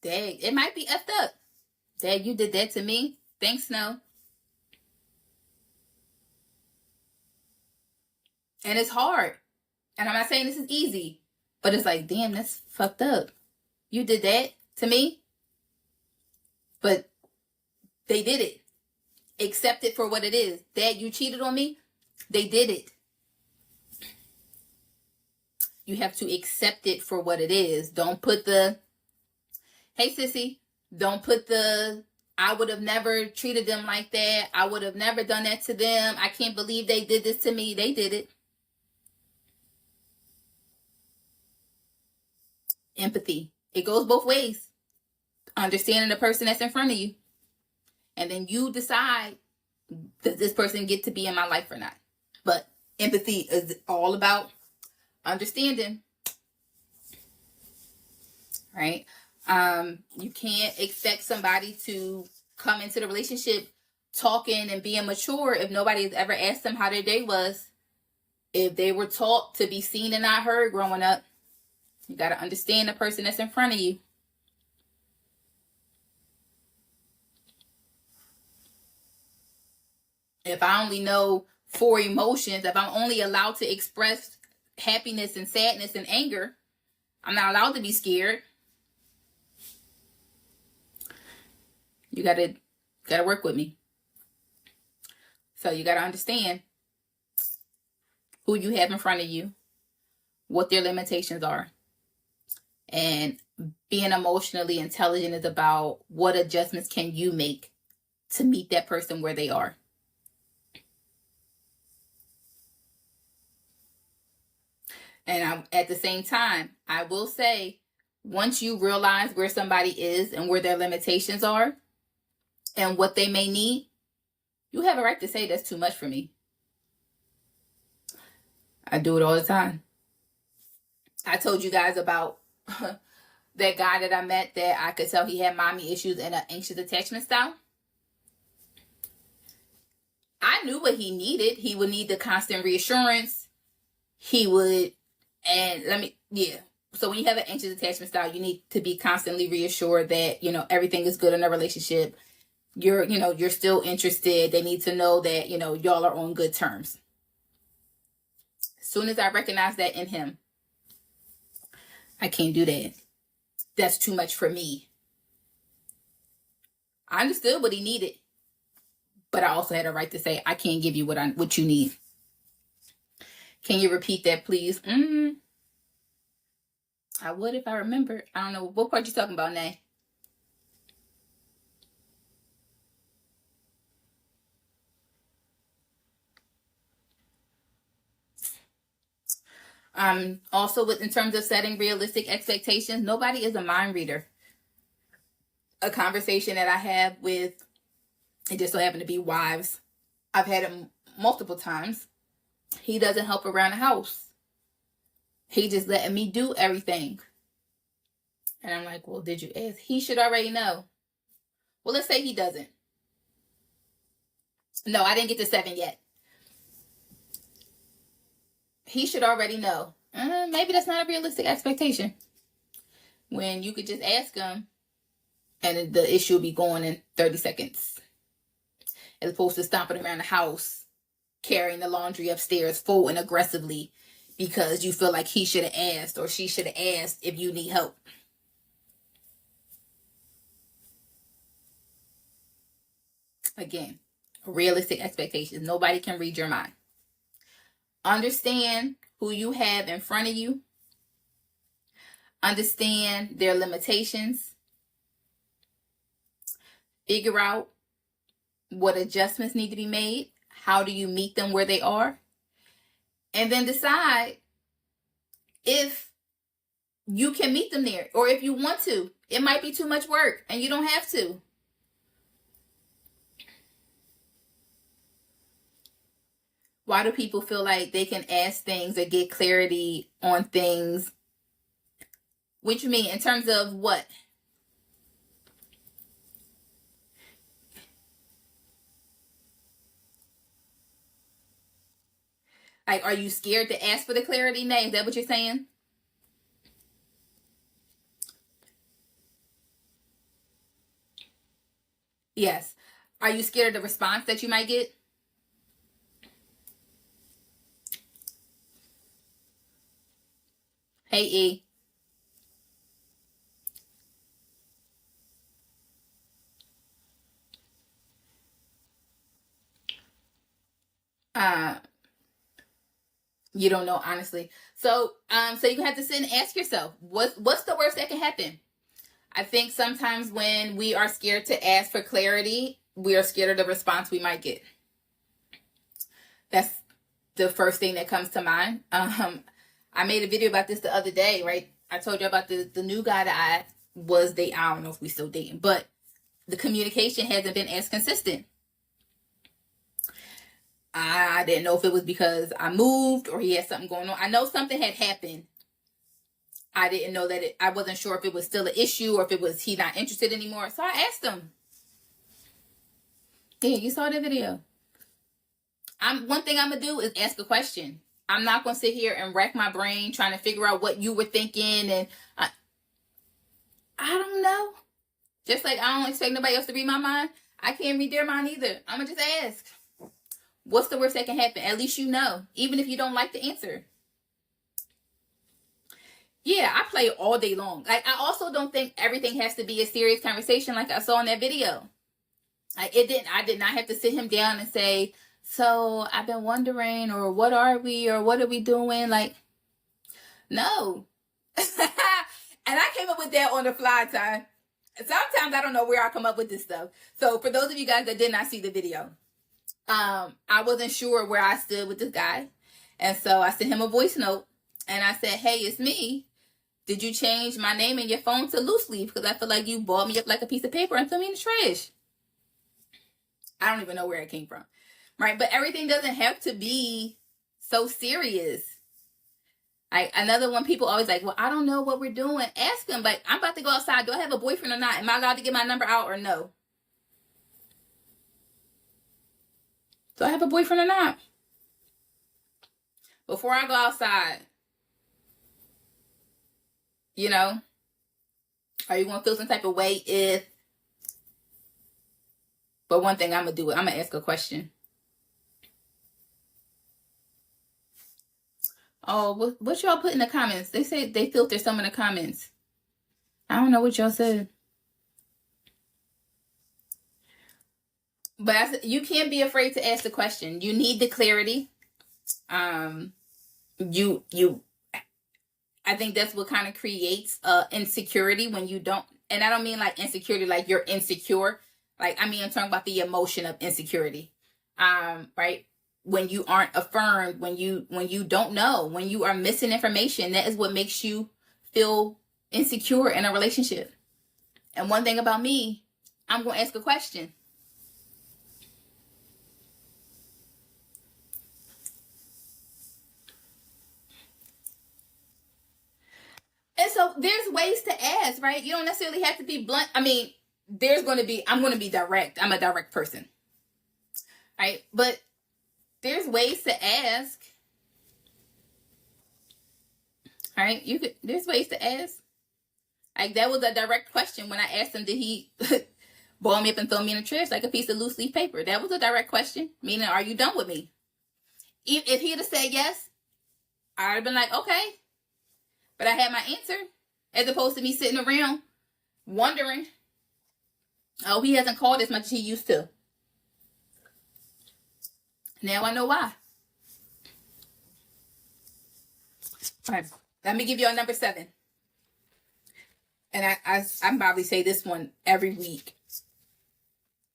Dad, it might be effed up. Dad, you did that to me? Thanks, no. And it's hard. And I'm not saying this is easy. But it's like, damn, that's fucked up. You did that to me? But they did it. Accept it for what it is. Dad, you cheated on me? They did it. You have to accept it for what it is. Don't put the, hey, sissy, don't put the, I would have never treated them like that. I would have never done that to them. I can't believe they did this to me. They did it. Empathy. It goes both ways. Understanding the person that's in front of you. And then you decide, does this person get to be in my life or not? But empathy is all about understanding. Right? You can't expect somebody to come into the relationship talking and being mature if nobody has ever asked them how their day was. If they were taught to be seen and not heard growing up, you got to understand the person that's in front of you. If I only know 4 emotions, if I'm only allowed to express happiness and sadness and anger, I'm not allowed to be scared. You gotta work with me. So you gotta understand who you have in front of you, what their limitations are. And being emotionally intelligent is about what adjustments can you make to meet that person where they are. And at the same time, I will say, once you realize where somebody is and where their limitations are and what they may need, you have a right to say that's too much for me. I do it all the time. I told you guys about that guy that I met that I could tell he had mommy issues and an anxious attachment style. I knew what he needed. He would need the constant reassurance. He would, and so when you have an anxious attachment style, you need to be constantly reassured that, everything is good in a relationship. You're still interested. They need to know that, y'all are on good terms. As soon as I recognize that in him, I can't do that. That's too much for me. I understood what he needed, but I also had a right to say, I can't give you what you need. Can you repeat that, please? I would if I remember. I don't know. What part you talking about now? Also, in terms of setting realistic expectations, nobody is a mind reader. a conversation that I have with, it just so happened to be wives. I've had him multiple times. He doesn't help around the house. He just letting me do everything. And I'm like, well, did you ask? He should already know. Well, let's say he doesn't. No, I didn't get to 7 yet. He should already know. Maybe that's not a realistic expectation. When you could just ask him and the issue will be gone in 30 seconds. As opposed to stomping around the house, carrying the laundry upstairs full and aggressively because you feel like he should have asked or she should have asked if you need help. Again, realistic expectations. Nobody can read your mind. Understand who you have in front of you. Understand their limitations. Figure out what adjustments need to be made. How do you meet them where they are? And then decide if you can meet them there or if you want to. It might be too much work and you don't have to. Why do people feel like they can ask things or get clarity on things? What you mean in terms of what? Like, are you scared to ask for the clarity? Nay, is that what you're saying? Yes. Are you scared of the response that you might get? Hey, E. You don't know, honestly. So you have to sit and ask yourself, what's the worst that can happen? I think sometimes when we are scared to ask for clarity, we are scared of the response we might get. That's the first thing that comes to mind. I made a video about this the other day, right? I told you about the new guy that I was dating. I don't know if we still dating, but the communication hasn't been as consistent. I didn't know if it was because I moved or he had something going on. I know something had happened. I didn't know that I wasn't sure if it was still an issue or if it was he not interested anymore. So I asked him. Yeah, you saw the video. One thing I'm going to do is ask a question. I'm not going to sit here and rack my brain trying to figure out what you were thinking. And I don't know. Just like I don't expect nobody else to read my mind, I can't read their mind either. I'm going to just ask. What's the worst that can happen? At least you know, even if you don't like the answer. Yeah, I play all day long. Like, I also don't think everything has to be a serious conversation like I saw in that video. I did not have to sit him down and say, so I've been wondering, or what are we, or what are we doing? Like, no. And I came up with that on the fly time. Sometimes I don't know where I come up with this stuff. So for those of you guys that did not see the video, I wasn't sure where I stood with this guy. And so I sent him a voice note and I said, hey, it's me. Did you change my name in your phone to loose leaf? Because I feel like you balled me up like a piece of paper and threw me in the trash. I don't even know where it came from. Right? But everything doesn't have to be so serious. Another one, people always like, well, I don't know what we're doing. Ask them, like, I'm about to go outside. Do I have a boyfriend or not? Am I allowed to get my number out or no? Do I have a boyfriend or not? Before I go outside, you know, are you going to feel some type of way if... But one thing I'm going to do, I'm going to ask a question. Oh, what y'all put in the comments? They say they filter some of the comments. I don't know what y'all said. But you can't be afraid to ask the question. You need the clarity. I think that's what kind of creates insecurity when you don't. And I don't mean like insecurity, like you're insecure. Like, I mean, I'm talking about the emotion of insecurity. Right? When you aren't affirmed, when you don't know, when you are missing information, that is what makes you feel insecure in a relationship. And one thing about me, I'm going to ask a question. And so there's ways to ask, right? You don't necessarily have to be blunt. I mean, I'm going to be direct. I'm a direct person, right? But there's ways to ask, right? There's ways to ask. Like, that was a direct question when I asked him, did he ball me up and throw me in the trash like a piece of loose leaf paper? That was a direct question, meaning, are you done with me? If he'd have said yes, I'd have been like, okay. But I had my answer, as opposed to me sitting around wondering, oh, he hasn't called as much as he used to. Now I know why. All right, let me give you a number 7. And I probably say this one every week.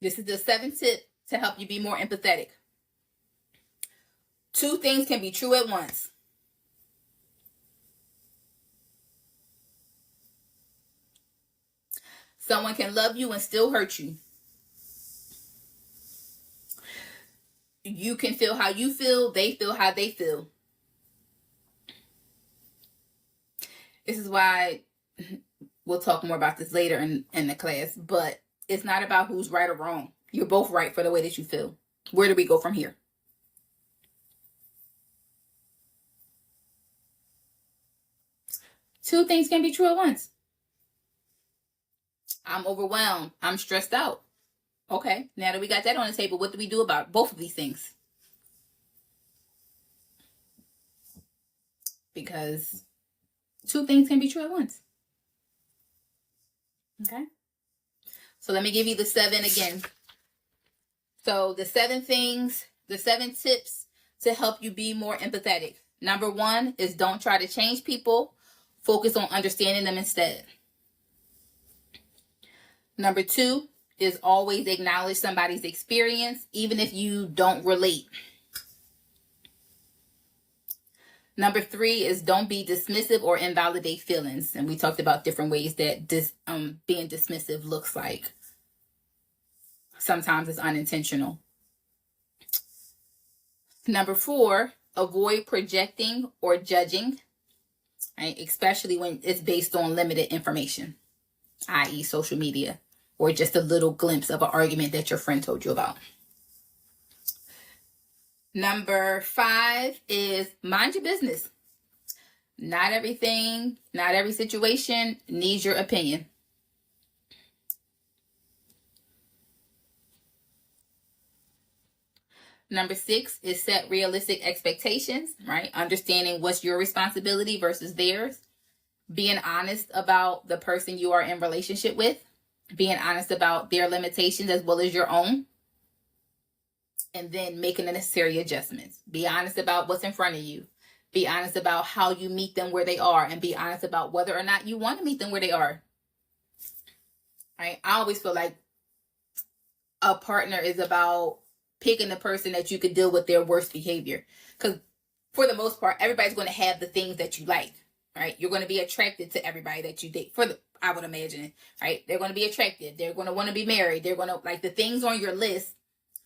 This is the 7th tip to help you be more empathetic. 2 things can be true at once. Someone can love you and still hurt you. You can feel how you feel, they feel how they feel. This is why we'll talk more about this later in the class, but it's not about who's right or wrong. You're both right for the way that you feel. Where do we go from here? Two things can be true at once. I'm overwhelmed. I'm stressed out. Okay, now that we got that on the table, what do we do about both of these things? Because 2 things can be true at once. Okay. So let me give you the 7 again. So the 7 things, the 7 tips to help you be more empathetic. Number 1 is don't try to change people. Focus on understanding them instead. Number 2 is always acknowledge somebody's experience, even if you don't relate. Number 3 is don't be dismissive or invalidate feelings. And we talked about different ways that being dismissive looks like. Sometimes it's unintentional. Number 4, avoid projecting or judging, right? Especially when it's based on limited information, i.e. social media, or just a little glimpse of an argument that your friend told you about. Number 5 is mind your business. Not everything, not every situation needs your opinion. Number 6 is set realistic expectations, right? Understanding what's your responsibility versus theirs. Being honest about the person you are in relationship with. Being honest about their limitations as well as your own. And then making the necessary adjustments. Be honest about what's in front of you. Be honest about how you meet them where they are. And be honest about whether or not you want to meet them where they are. Right? I always feel like a partner is about picking the person that you could deal with their worst behavior. Because for the most part, everybody's going to have the things that you like. Right? You're going to be attracted to everybody that you date. I would imagine. Right? They're going to be attracted. They're going to want to be married. They're going to, like, the things on your list.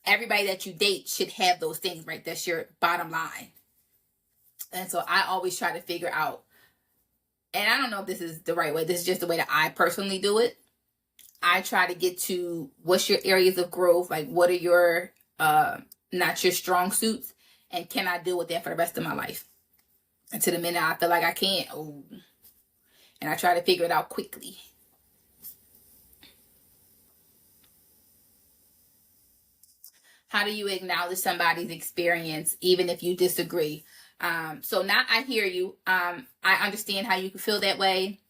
Everybody that you date should have those things, right? That's your bottom line. And so I always try to figure out, and I don't know if this is the right way. This is just the way that I personally do it. I try to get to what's your areas of growth, like what are your, not your strong suits, and can I deal with that for the rest of my life? And to the minute I feel like I can't, and I try to figure it out quickly. How do you acknowledge somebody's experience, even if you disagree? So now I hear you. I understand how you can feel that way.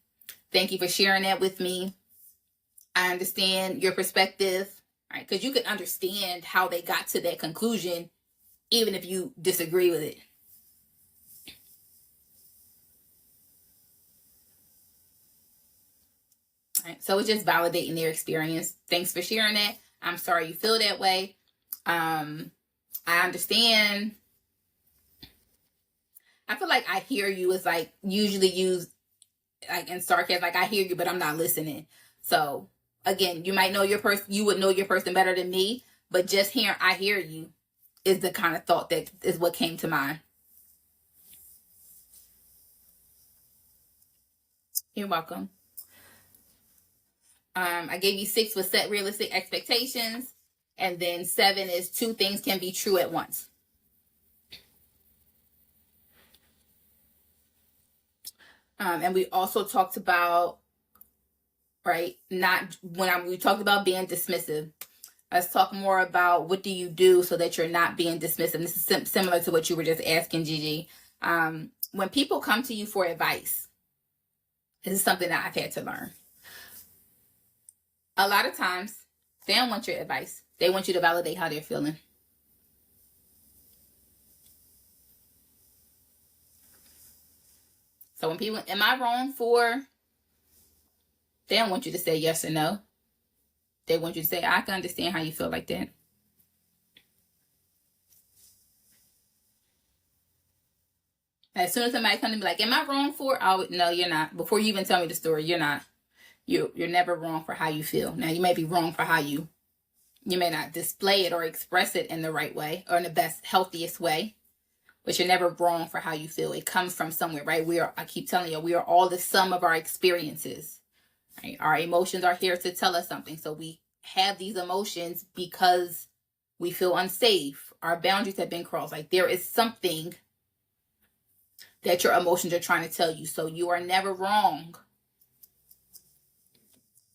Thank you for sharing that with me. I understand your perspective, right? Because you can understand how they got to that conclusion, even if you disagree with it. Right, so it's just validating their experience. Thanks for sharing that. I'm sorry you feel that way. I understand. I feel like I hear you is like usually used like in sarcasm, like I hear you, but I'm not listening. So again, you might know your person, you would know your person better than me, but just hearing I hear you is the kind of thought that is what came to mind. You're welcome. I gave you 6 was set realistic expectations, and then 7 is 2 things can be true at once. And we also talked about, right, we talked about being dismissive. Let's talk more about what do you do so that you're not being dismissive. This is similar to what you were just asking, Gigi. When people come to you for advice, this is something that I've had to learn. A lot of times, they don't want your advice. They want you to validate how they're feeling. So when people, am I wrong for, they don't want you to say yes or no. They want you to say, I can understand how you feel like that. As soon as somebody comes to me like, am I wrong for? No, you're not. Before you even tell me the story, you're not. You're never wrong for how you feel. Now, you may be wrong for how you may not display it or express it in the right way or in the best, healthiest way, but you're never wrong for how you feel. It comes from somewhere, right? I keep telling you, we are all the sum of our experiences. Right? Our emotions are here to tell us something. So we have these emotions because we feel unsafe. Our boundaries have been crossed. Like there is something that your emotions are trying to tell you. So you are never wrong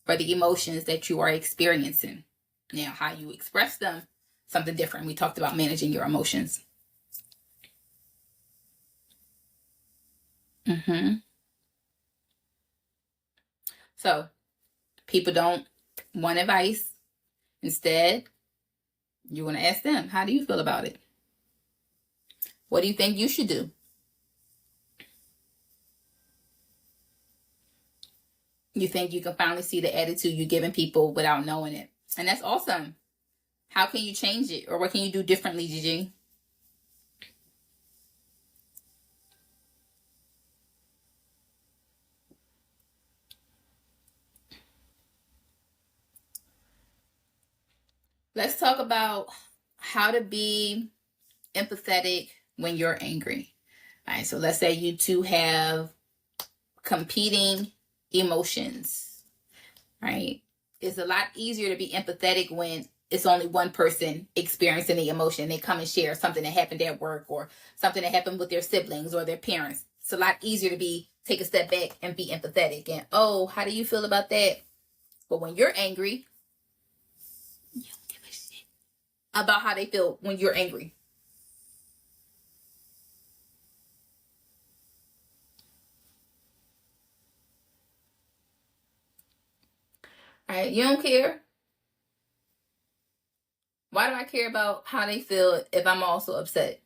for the emotions that you are experiencing. Now, how you express them, something different. We talked about managing your emotions. So, people don't want advice. Instead, you want to ask them, how do you feel about it? What do you think you should do? You think you can finally see the attitude you're giving people without knowing it. And that's awesome. How can you change it? Or what can you do differently, Gigi? Let's talk about how to be empathetic when you're angry. All right, so let's say you two have competing emotions, right? It's a lot easier to be empathetic when it's only one person experiencing the emotion. They come and share something that happened at work or something that happened with their siblings or their parents. It's a lot easier to take a step back and be empathetic and, oh, how do you feel about that? But when you're angry, you don't give a shit about how they feel when you're angry. All right, you don't care. Why do I care about how they feel if I'm also upset?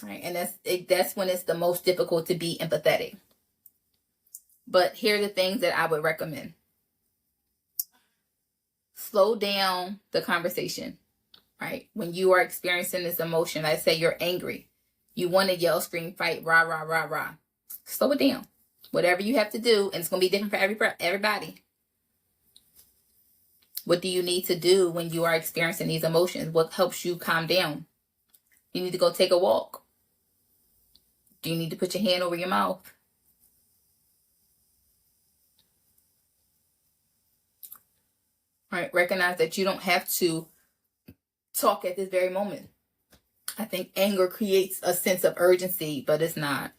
All right, and that's when it's the most difficult to be empathetic. But here are the things that I would recommend. Slow down the conversation, right? When you are experiencing this emotion, let's say you're angry, you want to yell, scream, fight, rah, rah, rah, rah. Slow it down. Whatever you have to do, and it's going to be different for everybody. What do you need to do when you are experiencing these emotions? What helps you calm down? You need to go take a walk. Do you need to put your hand over your mouth? Right? Recognize that you don't have to talk at this very moment. I think anger creates a sense of urgency, but it's not.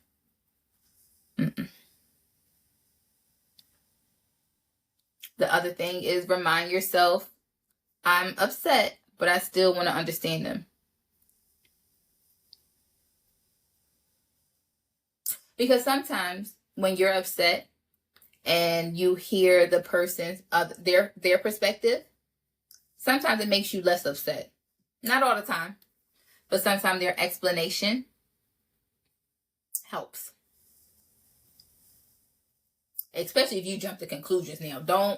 The other thing is remind yourself, I'm upset, but I still want to understand them. Because sometimes when you're upset and you hear the person's their perspective, sometimes it makes you less upset. Not all the time, but sometimes their explanation helps. Especially if you jump to conclusions now.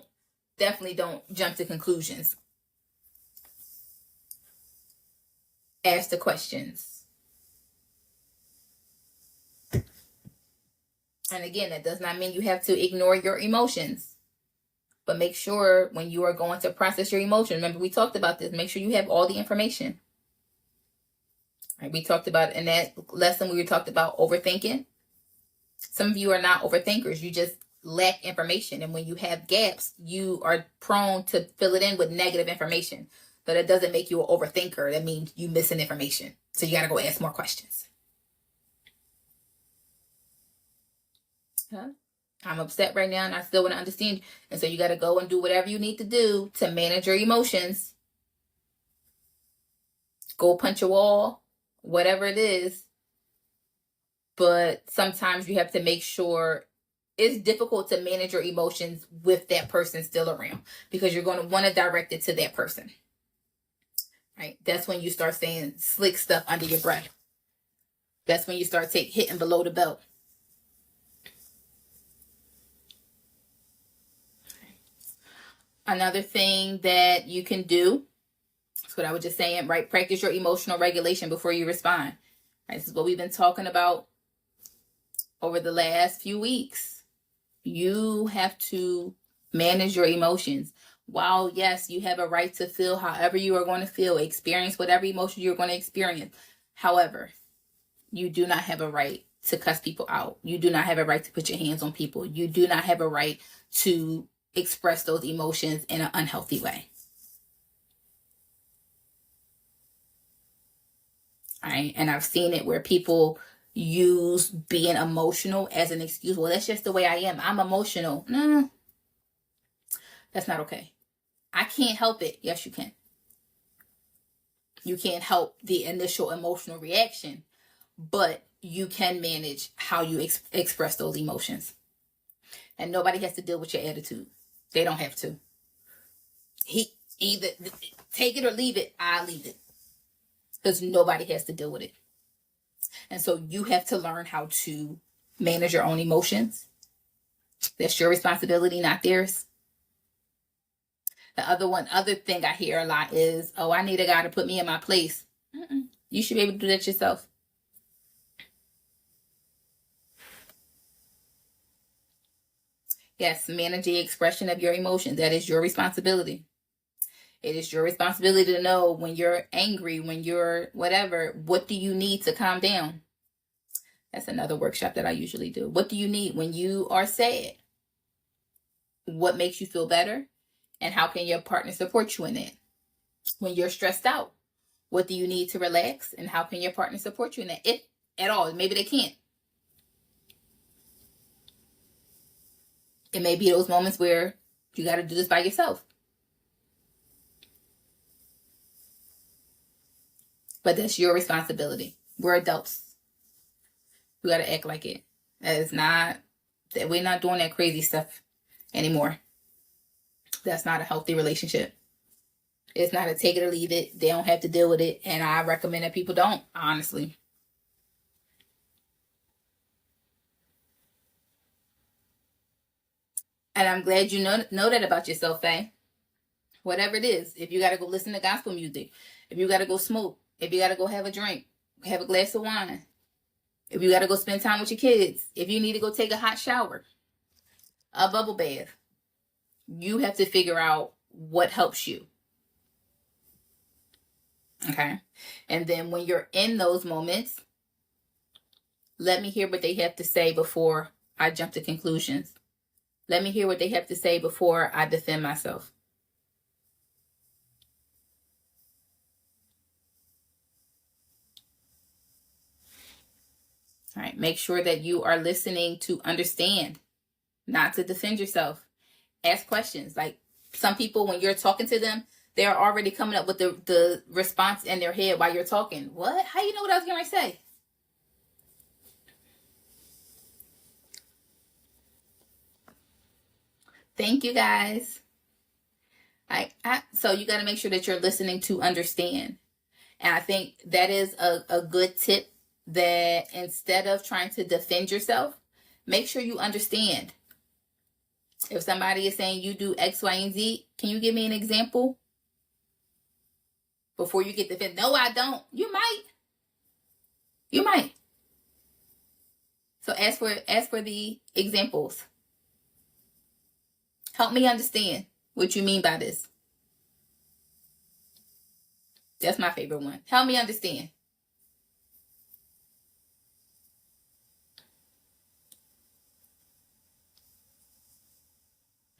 Definitely don't jump to conclusions. Ask the questions. And again, that does not mean you have to ignore your emotions. But make sure when you are going to process your emotion, remember we talked about this, make sure you have all the information. Right? We talked about in that lesson, we talked about overthinking. Some of you are not overthinkers. You just lack information. And when you have gaps, you are prone to fill it in with negative information. But it doesn't make you an overthinker. That means you missing information. So you got to go ask more questions. Huh? I'm upset right now and I still want to understand. And so you got to go and do whatever you need to do to manage your emotions. Go punch a wall, whatever it is. But sometimes you have to make sure it's difficult to manage your emotions with that person still around because you're going to want to direct it to that person. Right? That's when you start saying slick stuff under your breath. That's when you start hitting below the belt. Another thing that you can do, that's what I was just saying, right? Practice your emotional regulation before you respond. Right? This is what we've been talking about over the last few weeks. You have to manage your emotions. While, yes, you have a right to feel however you are going to feel, experience whatever emotion you're going to experience. However, you do not have a right to cuss people out. You do not have a right to put your hands on people. You do not have a right to express those emotions in an unhealthy way. All right. And I've seen it where people use being emotional as an excuse. Well, that's just the way I am. I'm emotional. No, that's not okay. I can't help it. Yes, you can. You can't help the initial emotional reaction, but you can manage how you express those emotions. And nobody has to deal with your attitude. They don't have to. He either take it or leave it. I leave it. Because nobody has to deal with it. And so you have to learn how to manage your own emotions. That's your responsibility, not theirs. The other thing I hear a lot is, oh, I need a guy to put me in my place. You should be able to do that yourself. Yes, manage the expression of your emotions. That is your responsibility. It is your responsibility to know when you're angry, when you're whatever, what do you need to calm down? That's another workshop that I usually do. What do you need when you are sad? What makes you feel better? And how can your partner support you in that? When you're stressed out, what do you need to relax? And how can your partner support you in that? If at all, maybe they can't. It may be those moments where you got to do this by yourself. But that's your responsibility. We're adults. We got to act like it. We're not doing that crazy stuff anymore. That's not a healthy relationship. It's not a take it or leave it. They don't have to deal with it. And I recommend that people don't, honestly. And I'm glad you know that about yourself, Faye. Whatever it is, if you got to go listen to gospel music, if you got to go smoke, if you got to go have a drink, have a glass of wine, if you got to go spend time with your kids, if you need to go take a hot shower, a bubble bath, you have to figure out what helps you. Okay? And then when you're in those moments, let me hear what they have to say before I jump to conclusions. Let me hear what they have to say before I defend myself. All right. Make sure that you are listening to understand, not to defend yourself. Ask questions. Like some people, when you're talking to them, they're already coming up with the response in their head while you're talking. What? How you know what I was going to say? Thank you, guys. So you got to make sure that you're listening to understand. And I think that is a good tip, that instead of trying to defend yourself, make sure you understand. If somebody is saying you do X, Y, and Z, can you give me an example? Before you get defended. No, I don't. You might. So ask for the examples. Help me understand what you mean by this. That's my favorite one. Help me understand.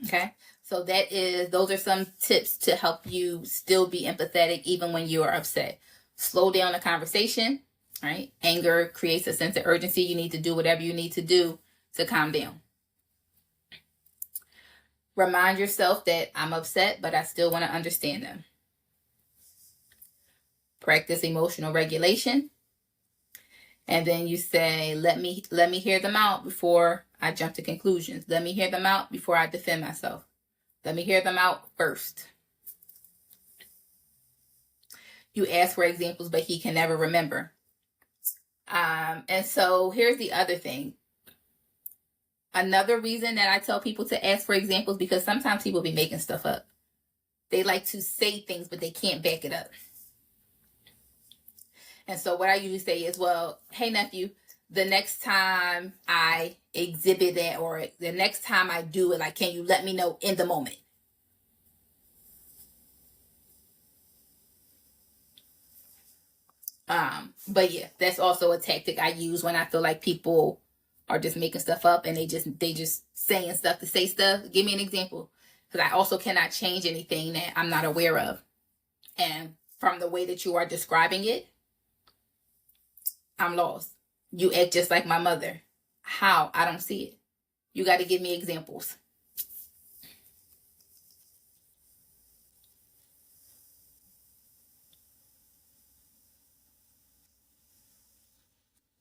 Okay, so those are some tips to help you still be empathetic even when you are upset. Slow down the conversation, right? Anger creates a sense of urgency. You need to do whatever you need to do to calm down. Remind yourself that I'm upset, but I still want to understand them. Practice emotional regulation. And then you say, let me hear them out before I jump to conclusions. Let me hear them out before I defend myself. Let me hear them out first. You ask for examples, but he can never remember. And so here's the other thing. Another reason that I tell people to ask for examples, because sometimes people be making stuff up. They like to say things, but they can't back it up. And so what I usually say is, well, hey, nephew, the next time I exhibit that, or the next time I do it, like, can you let me know in the moment? But yeah, that's also a tactic I use when I feel like people are just making stuff up and they just saying stuff to say stuff. Give me an example, because I also cannot change anything that I'm not aware of. And from the way that you are describing it, I'm lost. You act just like my mother. How? I don't see it. You got to give me examples.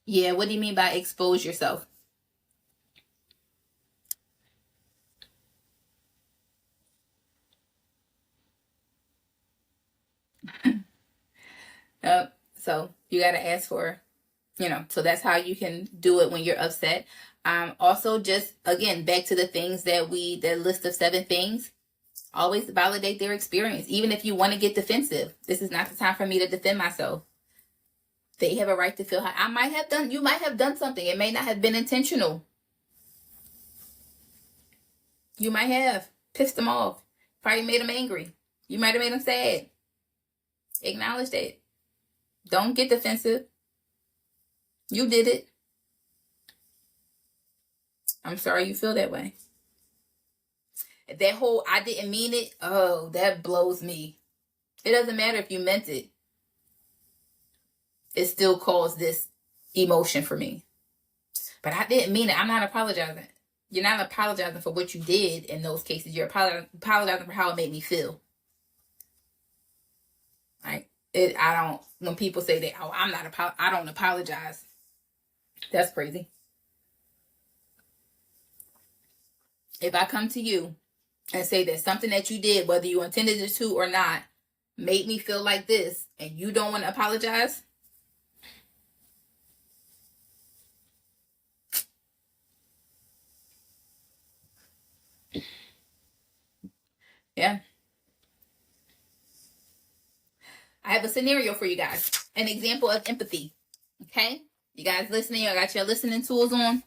Yeah, what do you mean by expose yourself? So you got to ask for, so that's how you can do it when you're upset. Also, just again, back to the things the list of 7 things. Always validate their experience. Even if you want to get defensive, this is not the time for me to defend myself. They have a right to feel how you might have done something. It may not have been intentional. You might have pissed them off. Probably made them angry. You might have made them sad. Acknowledge that. Don't get defensive. You did it. I'm sorry you feel that way. That whole I didn't mean it, oh, that blows me. It doesn't matter if you meant it. It still caused this emotion for me. But I didn't mean it. I'm not apologizing. You're not apologizing for what you did in those cases. You're apologizing for how it made me feel. Right? When people say that, oh, I don't apologize. That's crazy. If I come to you and say that something that you did, whether you intended it to or not, made me feel like this, and you don't want to apologize, yeah. I have a scenario for you guys. An example of empathy. Okay? You guys listening? I got your listening tools on.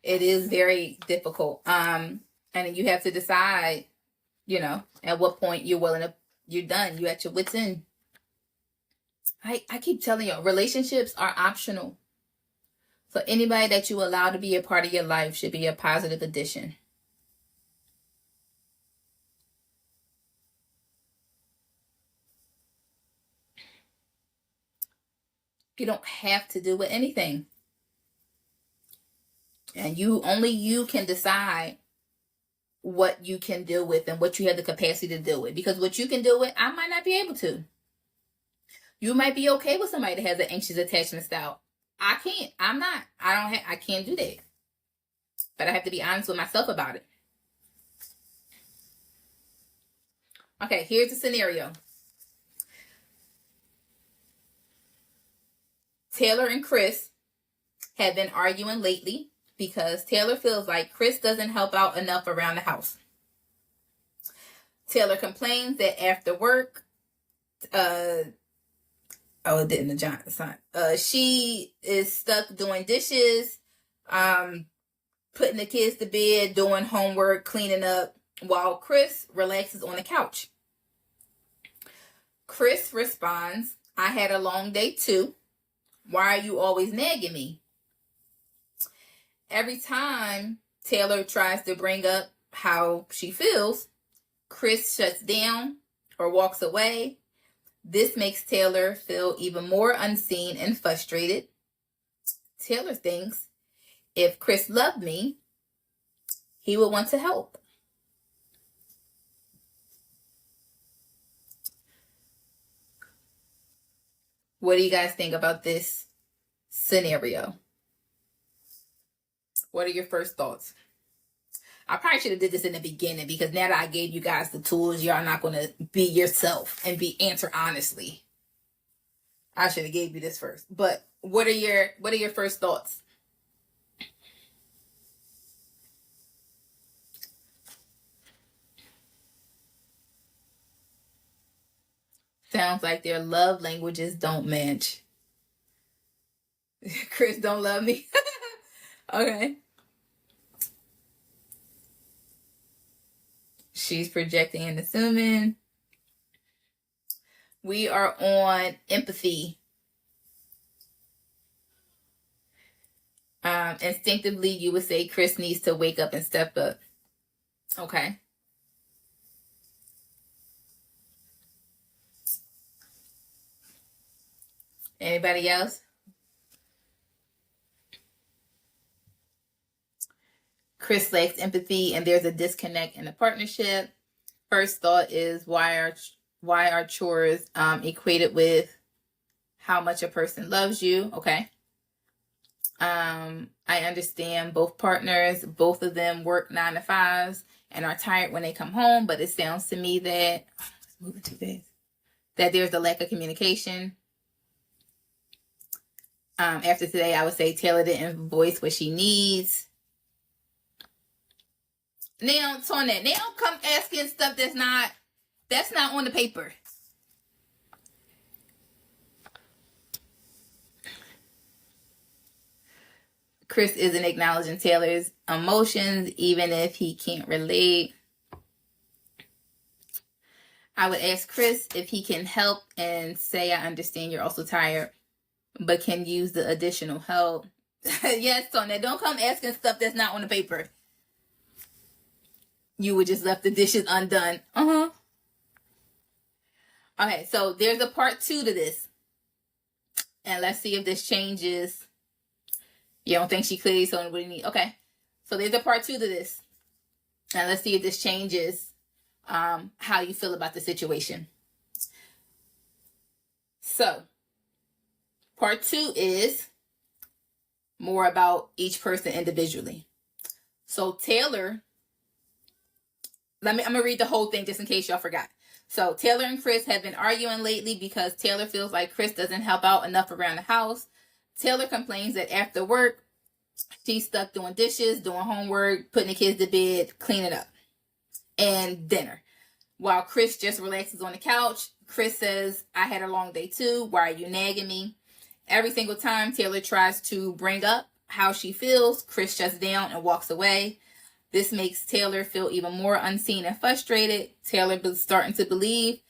It is very difficult. And you have to decide, at what point you're done. You're at your wit's end. I keep telling you, relationships are optional. So anybody that you allow to be a part of your life should be a positive addition. You don't have to do with anything. And only you can decide what you can deal with and what you have the capacity to deal with. Because what you can deal with, I might not be able to. You might be okay with somebody that has an anxious attachment style. I can't. I'm not. I can't do that. But I have to be honest with myself about it. Okay, here's the scenario. Taylor and Chris have been arguing lately because Taylor feels like Chris doesn't help out enough around the house. Taylor complains that after work, Oh, it didn't. The giant sign. She is stuck doing dishes, putting the kids to bed, doing homework, cleaning up, while Chris relaxes on the couch. Chris responds, "I had a long day too. Why are you always nagging me?" Every time Taylor tries to bring up how she feels, Chris shuts down or walks away. This makes Taylor feel even more unseen and frustrated. Taylor thinks if Chris loved me, he would want to help. What do you guys think about this scenario? What are your first thoughts? I probably should have did this in the beginning, because now that I gave you guys the tools, y'all not going to be yourself and answer honestly. I should have gave you this first. But what are your first thoughts? Sounds like their love languages don't match. Chris don't love me. Okay. She's projecting and assuming. We are on empathy. Instinctively, you would say Chris needs to wake up and step up. Okay. Anybody else? Chris lacks empathy and there's a disconnect in the partnership. First thought is, why are chores equated with how much a person loves you? Okay. I understand both partners, both of them work 9 to 5s and are tired when they come home, but it sounds to me that moving too fast, that there's a lack of communication. After today, I would say Taylor didn't voice what she needs. Now, Tonette, they don't come asking stuff that's not on the paper. Chris isn't acknowledging Taylor's emotions, even if he can't relate. I would ask Chris if he can help and say, I understand you're also tired, but can use the additional help. Yes, Tonette, don't come asking stuff that's not on the paper. You would just left the dishes undone. Okay, so there's a part 2 to this. And let's see if this changes. You don't think she clearly told what you need? Okay. So there's a part 2 to this. And let's see if this changes how you feel about the situation. So, part 2 is more about each person individually. So Taylor, I'm going to read the whole thing just in case y'all forgot. So Taylor and Chris have been arguing lately because Taylor feels like Chris doesn't help out enough around the house. Taylor complains that after work, she's stuck doing dishes, doing homework, putting the kids to bed, cleaning up, and dinner. While Chris just relaxes on the couch, Chris says, I had a long day too. Why are you nagging me? Every single time Taylor tries to bring up how she feels, Chris shuts down and walks away. This makes Taylor feel even more unseen and frustrated. Taylor is starting to believe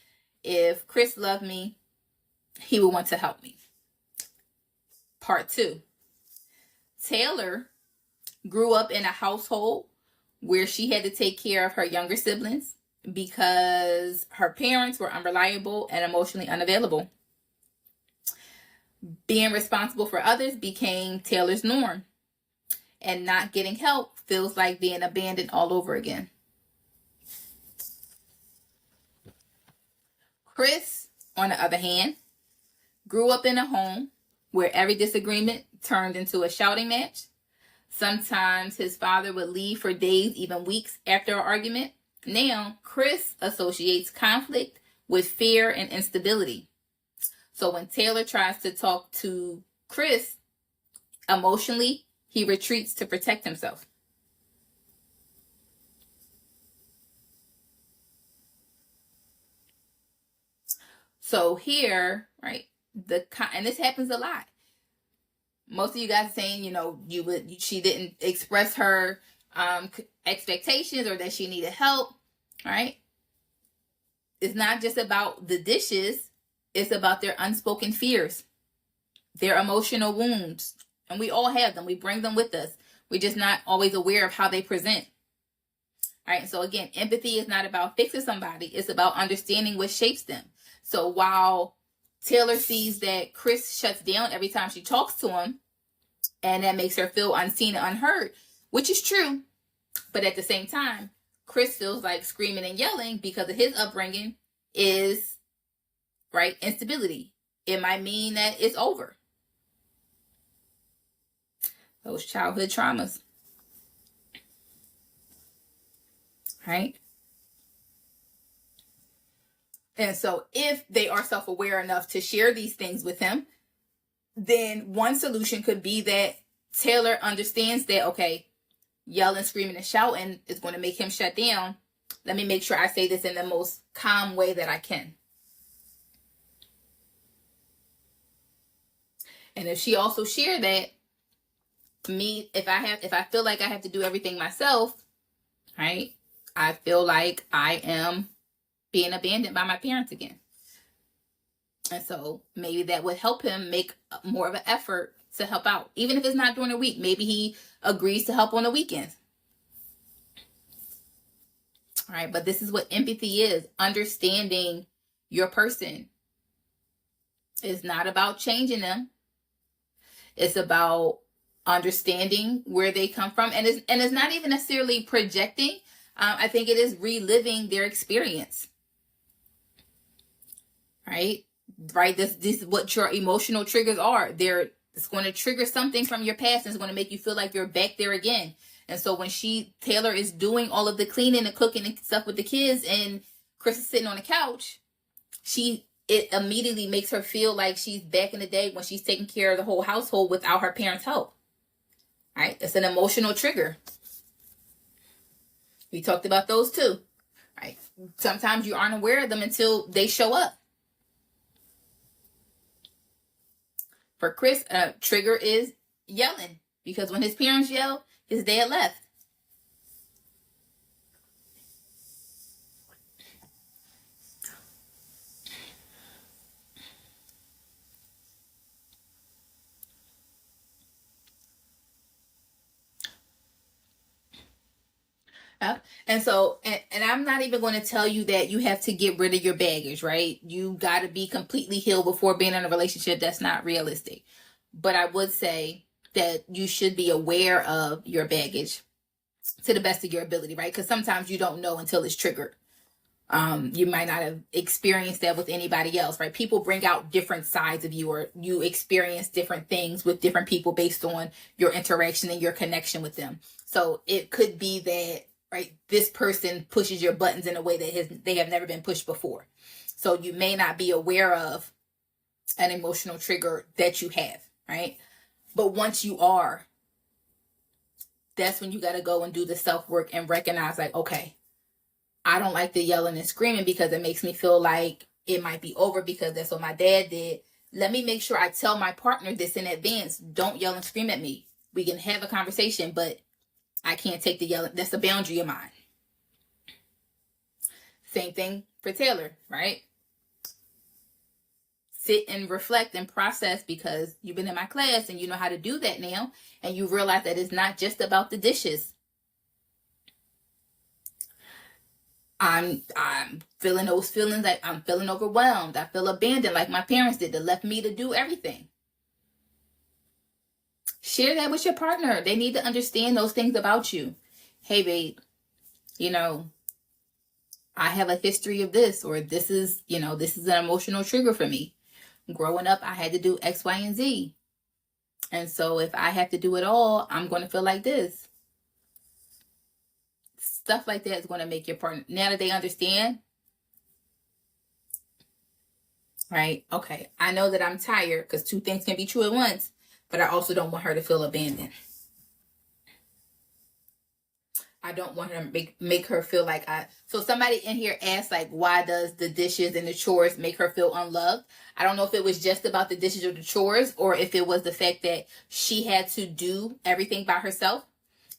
if Chris loved me, he would want to help me. Part 2. Taylor grew up in a household where she had to take care of her younger siblings because her parents were unreliable and emotionally unavailable. Being responsible for others became Taylor's norm, and not getting help feels like being abandoned all over again. Chris, on the other hand, grew up in a home where every disagreement turned into a shouting match. Sometimes his father would leave for days, even weeks after an argument. Now, Chris associates conflict with fear and instability. So when Taylor tries to talk to Chris emotionally, he retreats to protect himself. So here, right, and this happens a lot. Most of you guys are saying, she didn't express her expectations or that she needed help, right? It's not just about the dishes. It's about their unspoken fears, their emotional wounds. And we all have them. We bring them with us. We're just not always aware of how they present. All right. So again, empathy is not about fixing somebody. It's about understanding what shapes them. So while Taylor sees that Chris shuts down every time she talks to him, and that makes her feel unseen and unheard, which is true. But at the same time, Chris feels like screaming and yelling because of his upbringing is, right, instability. It might mean that it's over. Those childhood traumas. Right? And so if they are self-aware enough to share these things with him, then one solution could be that Taylor understands that, okay, yelling, screaming, and shouting is going to make him shut down. Let me make sure I say this in the most calm way that I can. And if she also shared that, if I feel like I have to do everything myself, right, I feel like I am being abandoned by my parents again. And so maybe that would help him make more of an effort to help out. Even if it's not during the week, maybe he agrees to help on the weekends. All right, but this is what empathy is. Understanding your person. It's not about changing them. It's about understanding where they come from. And it's not even necessarily projecting. I think it is reliving their experience. Right? This is what your emotional triggers are. It's going to trigger something from your past, and it's going to make you feel like you're back there again. And so when Taylor is doing all of the cleaning and cooking and stuff with the kids, and Chris is sitting on the couch, it immediately makes her feel like she's back in the day when she's taking care of the whole household without her parents' help. Right? It's an emotional trigger. We talked about those too. Right? Sometimes you aren't aware of them until they show up. For Chris, trigger is yelling, because when his parents yell, his dad left. And so, and I'm not even going to tell you that you have to get rid of your baggage, right? You got to be completely healed before being in a relationship. That's not realistic. But I would say that you should be aware of your baggage to the best of your ability, right? Because sometimes you don't know until it's triggered. You might not have experienced that with anybody else, right? People bring out different sides of you, or you experience different things with different people based on your interaction and your connection with them. So it could be that, right, this person pushes your buttons in a way that they have never been pushed before. So you may not be aware of an emotional trigger that you have, right? But once you are, that's when you got to go and do the self-work and recognize, like, okay, I don't like the yelling and screaming because it makes me feel like it might be over because that's what my dad did. Let me make sure I tell my partner this in advance. Don't yell and scream at me. We can have a conversation, but I can't take the yelling. That's a boundary of mine. Same thing for Taylor, right? Sit and reflect and process, because you've been in my class and you know how to do that now. And you realize that it's not just about the dishes. I'm feeling those feelings, like I'm feeling overwhelmed. I feel abandoned like my parents did, that left me to do everything. Share that with your partner. They need to understand those things about you. Hey, babe, I have a history of this, or this is an emotional trigger for me. Growing up, I had to do X, Y, and Z. And so if I have to do it all, I'm going to feel like this. Stuff like that is going to make your partner, now that they understand, right? Okay, I know that I'm tired, because two things can be true at once, but I also don't want her to feel abandoned. I don't want her to make her feel like so somebody in here asked, like, why does the dishes and the chores make her feel unloved? I don't know if it was just about the dishes or the chores, or if it was the fact that she had to do everything by herself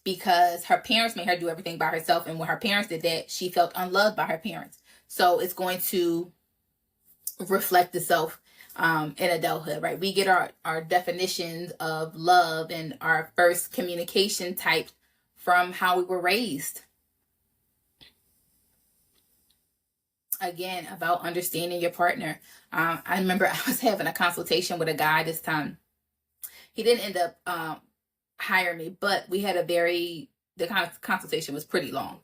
because her parents made her do everything by herself. And when her parents did that, she felt unloved by her parents. So it's going to reflect itself in adulthood, right? We get our definitions of love and our first communication types from how we were raised. Again, about understanding your partner. I remember I was having a consultation with a guy this time. He didn't end up hiring me, but we had the consultation was pretty long.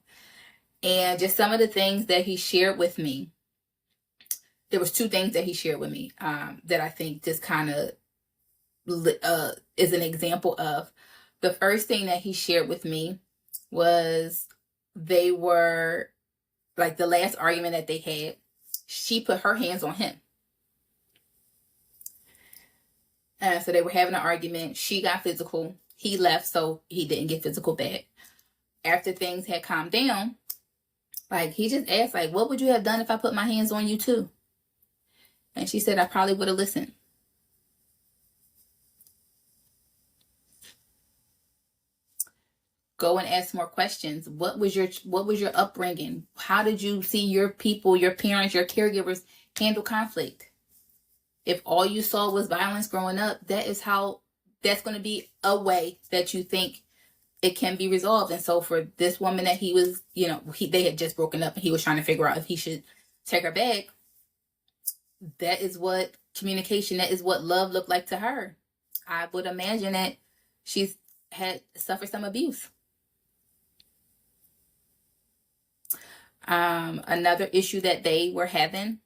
And just some of the things that he shared with me, there was two things that he shared with me that I think just kind of is an example of. The first thing that he shared with me was they were, like, the last argument that they had, she put her hands on him. And so they were having an argument. She got physical. He left, so he didn't get physical back. After things had calmed down, like, he just asked, like, what would you have done if I put my hands on you too? And she said, I probably would have listened. Go and ask more questions. What was your upbringing? How did you see your people, your parents, your caregivers handle conflict? If all you saw was violence growing up, that's going to be a way that you think it can be resolved. And so for this woman that he was, they had just broken up and he was trying to figure out if he should take her back. That is what communication, that is what love looked like to her. I would imagine that she's had suffered some abuse. Another issue that they were having,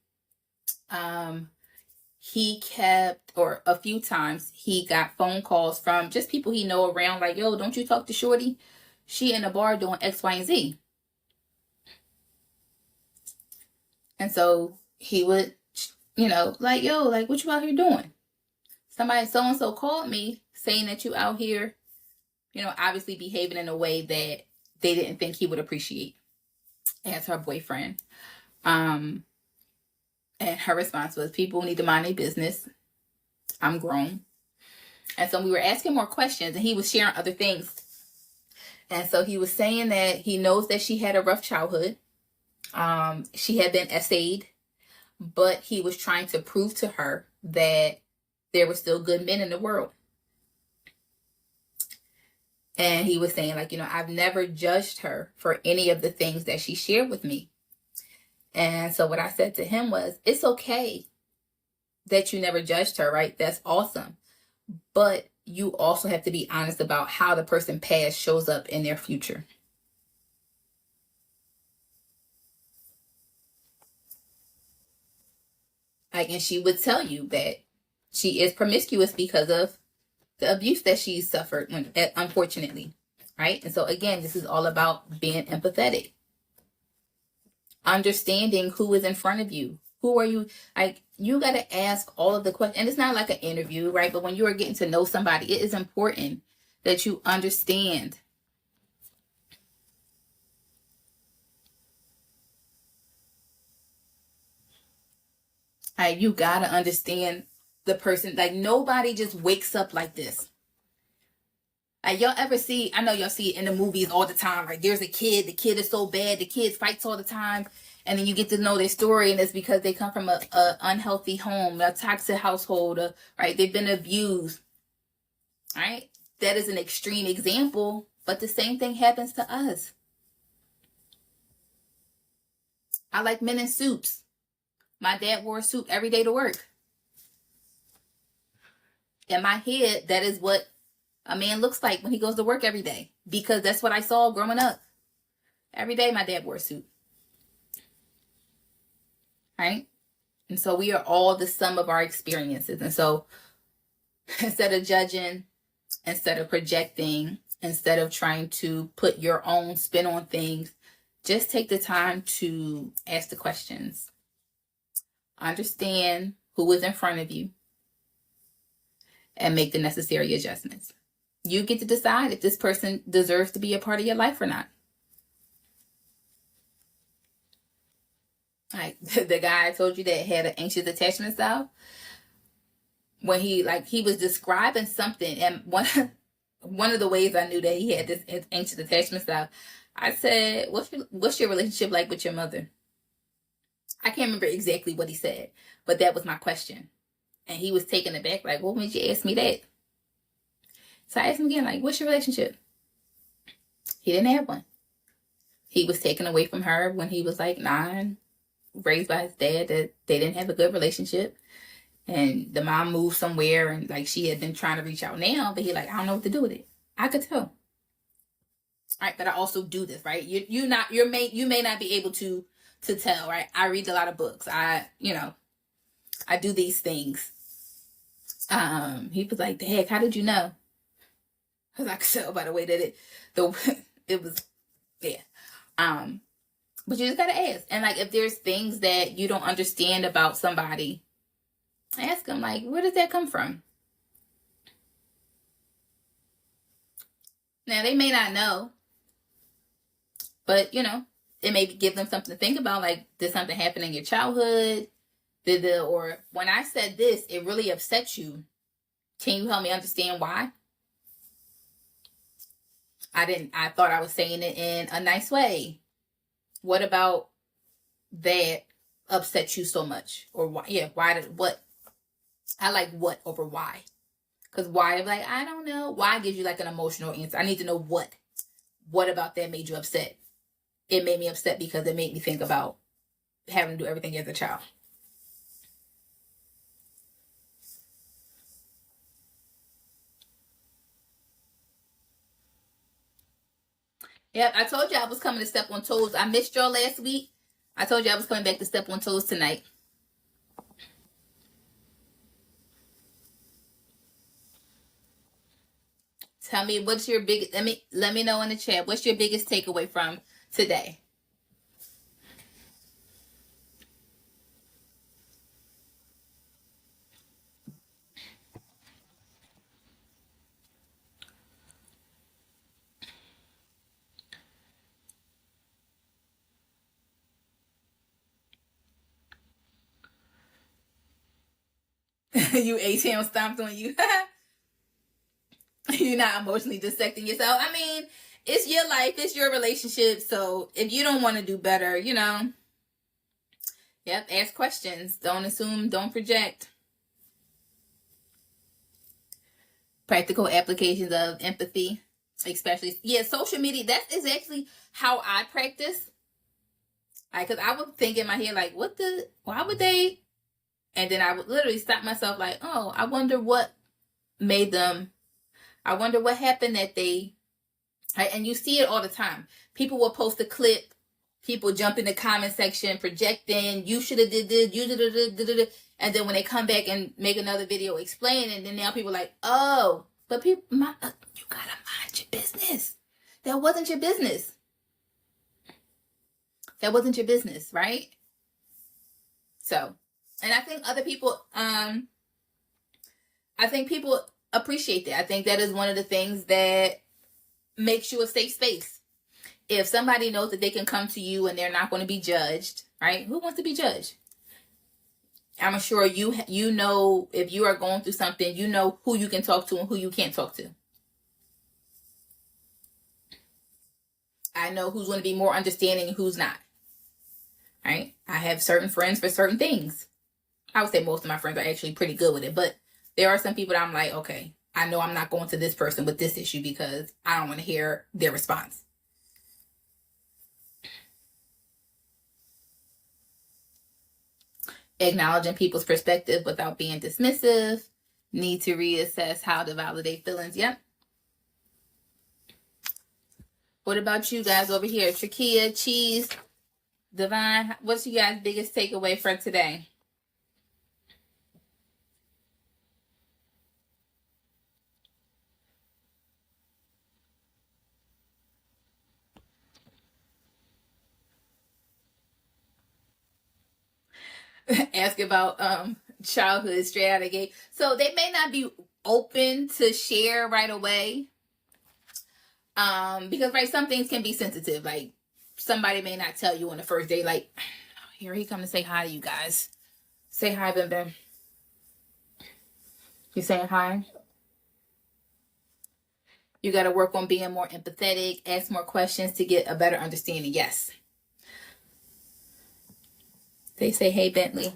he kept, or a few times, he got phone calls from just people he know around, like, yo, don't you talk to Shorty? She in the bar doing X, Y, and Z. And so he would, like, yo, like, what you out here doing? Somebody so-and-so called me saying that you out here, obviously behaving in a way that they didn't think he would appreciate as her boyfriend. And her response was, people need to mind their business. I'm grown. And so we were asking more questions and he was sharing other things. And so he was saying that he knows that she had a rough childhood. She had been essayed, but he was trying to prove to her that there were still good men in the world. And he was saying, like, I've never judged her for any of the things that she shared with me. And so what I said to him was, it's okay that you never judged her, right? That's awesome. But you also have to be honest about how the person past shows up in their future. Like, and she would tell you that she is promiscuous because of the abuse that she suffered, unfortunately, right? And so again, this is all about being empathetic. Understanding who is in front of you. Who are you? Like, you got to ask all of the questions. And it's not like an interview, right? But when you are getting to know somebody, it is important that you understand. Like, you got to understand the person. Like, nobody just wakes up like this. Like, y'all ever see, I know y'all see it in the movies all the time. Like, there's a kid, the kid is so bad, the kid fights all the time. And then you get to know their story, and it's because they come from a unhealthy home, a toxic household, right? They've been abused, right? That is an extreme example, but the same thing happens to us. I like men in suits. My dad wore a suit every day to work. In my head, that is what a man looks like when he goes to work every day, because that's what I saw growing up. Every day my dad wore a suit. Right? And so we are all the sum of our experiences. And so instead of judging, instead of projecting, instead of trying to put your own spin on things, just take the time to ask the questions. Understand who is in front of you and make the necessary adjustments. You get to decide if this person deserves to be a part of your life or not. Like the guy I told you that had an anxious attachment style, when he was describing something, and one of the ways I knew that he had this anxious attachment style, I said, what's your relationship like with your mother? I can't remember exactly what he said, but that was my question. And he was taken aback, like, what made you ask me that? So I asked him again, like, what's your relationship? He didn't have one. He was taken away from her when he was like 9, raised by his dad, that they didn't have a good relationship. And the mom moved somewhere, and like she had been trying to reach out now, but he like, I don't know what to do with it. I could tell. All right, but I also do this, right? You may not be able to tell, right? I read a lot of books. I do these things. He was like, Dad, how did you know? Because I could tell by the way that it was, yeah. But you just gotta ask. And like, if there's things that you don't understand about somebody, ask them, like, where does that come from? Now, they may not know, but it may give them something to think about. Like, did something happen in your childhood? Or when I said this, it really upset you. Can you help me understand why? I thought I was saying it in a nice way. What about that upset you so much? Or why? Yeah, what? I like what over why. Because why, like, I don't know. Why gives you like an emotional answer. I need to know what. What about that made you upset? It made me upset because it made me think about having to do everything as a child. Yep, I told you I was coming to Step on Toes. I missed y'all last week. I told you I was coming back to Step on Toes tonight. Tell me what's your biggest. Let me know in the chat. What's your biggest takeaway from today? You ATM stomped on you. You're not emotionally dissecting yourself. I mean, it's your life, it's your relationship. So if you don't want to do better, yep, ask questions. Don't assume, don't project. Practical applications of empathy, especially, social media. That is actually how I practice. Because I would think in my head, like, why would they? And then I would literally stop myself, like, oh, I wonder what made them. I wonder what happened that they. Right? And you see it all the time. People will post a clip. People jump in the comment section projecting. You should have did this. You did. And then when they come back and make another video explaining, and then now people are like, oh, but you gotta mind your business. That wasn't your business. That wasn't your business, right? So, and I think other people, I think people appreciate that. I think that is one of the things that makes you a safe space. If somebody knows that they can come to you and they're not going to be judged, right? Who wants to be judged? I'm sure you know, if you are going through something, you know who you can talk to and who you can't talk to. I know who's going to be more understanding and who's not. Right? I have certain friends for certain things. I would say most of my friends are actually pretty good with it, but there are some people that I'm like, okay, I know I'm not going to this person with this issue because I don't want to hear their response. Acknowledging people's perspective without being dismissive. Need to reassess how to validate feelings. Yep. What about you guys over here? Trakia, Cheese, Divine, what's you guys' biggest takeaway for today? Ask about childhood straight out of the gate. So they may not be open to share right away. Because some things can be sensitive. Like somebody may not tell you on the first day, like, Here he come to say hi to you guys. Say hi, Ben Ben. You saying hi? You got to work on being more empathetic, ask more questions to get a better understanding. Yes. They say, hey, Bentley.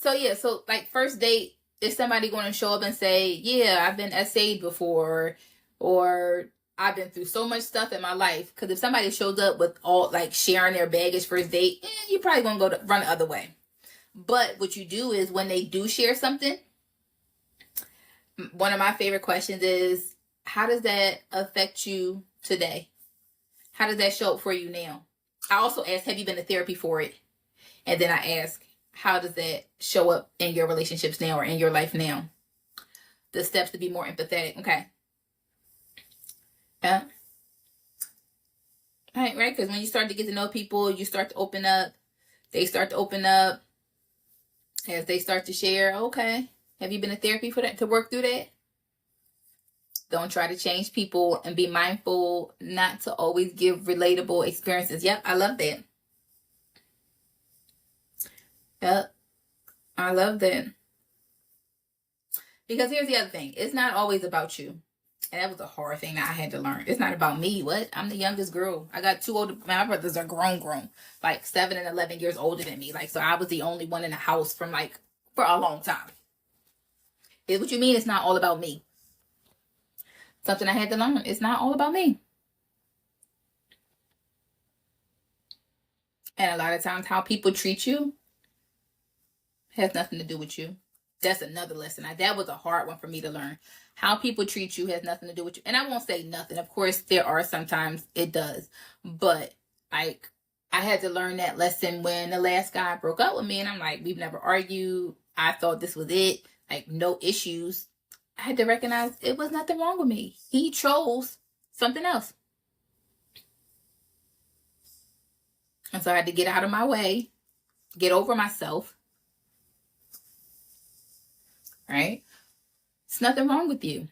So like first date, is somebody going to show up and say, yeah, I've been SA'd before, or I've been through so much stuff in my life? Because if somebody shows up with all like sharing their baggage first date, you probably going to run the other way. But what you do is when they do share something, one of my favorite questions is, how does that affect you today? How does that show up for you now? I also ask, have you been to therapy for it? And then I ask, how does that show up in your relationships now or in your life now? The steps to be more empathetic. Okay. Yeah. Right. Because when you start to get to know people, you start to open up. They start to open up as they start to share. Okay. Have you been to therapy for that, to work through that? Don't try to change people, and be mindful not to always give relatable experiences. Yep, I love that. Yep, I love that. Because here's the other thing. It's not always about you. And that was a hard thing that I had to learn. It's not about me. What? I'm the youngest girl. I got two older, my brothers are grown. Like 7 and 11 years older than me. Like, so I was the only one in the house for a long time. Is what you mean it's not all about me. Something I had to learn. It's not all about me. And a lot of times how people treat you has nothing to do with you. That's another lesson. That was a hard one for me to learn. How people treat you has nothing to do with you. And I won't say nothing. Of course, there are sometimes it does. But like, I had to learn that lesson when the last guy broke up with me. And I'm like, we've never argued. I thought this was it. Like, no issues. I had to recognize it was nothing wrong with me. He chose something else. And so I had to get out of my way, get over myself. Right? It's nothing wrong with you.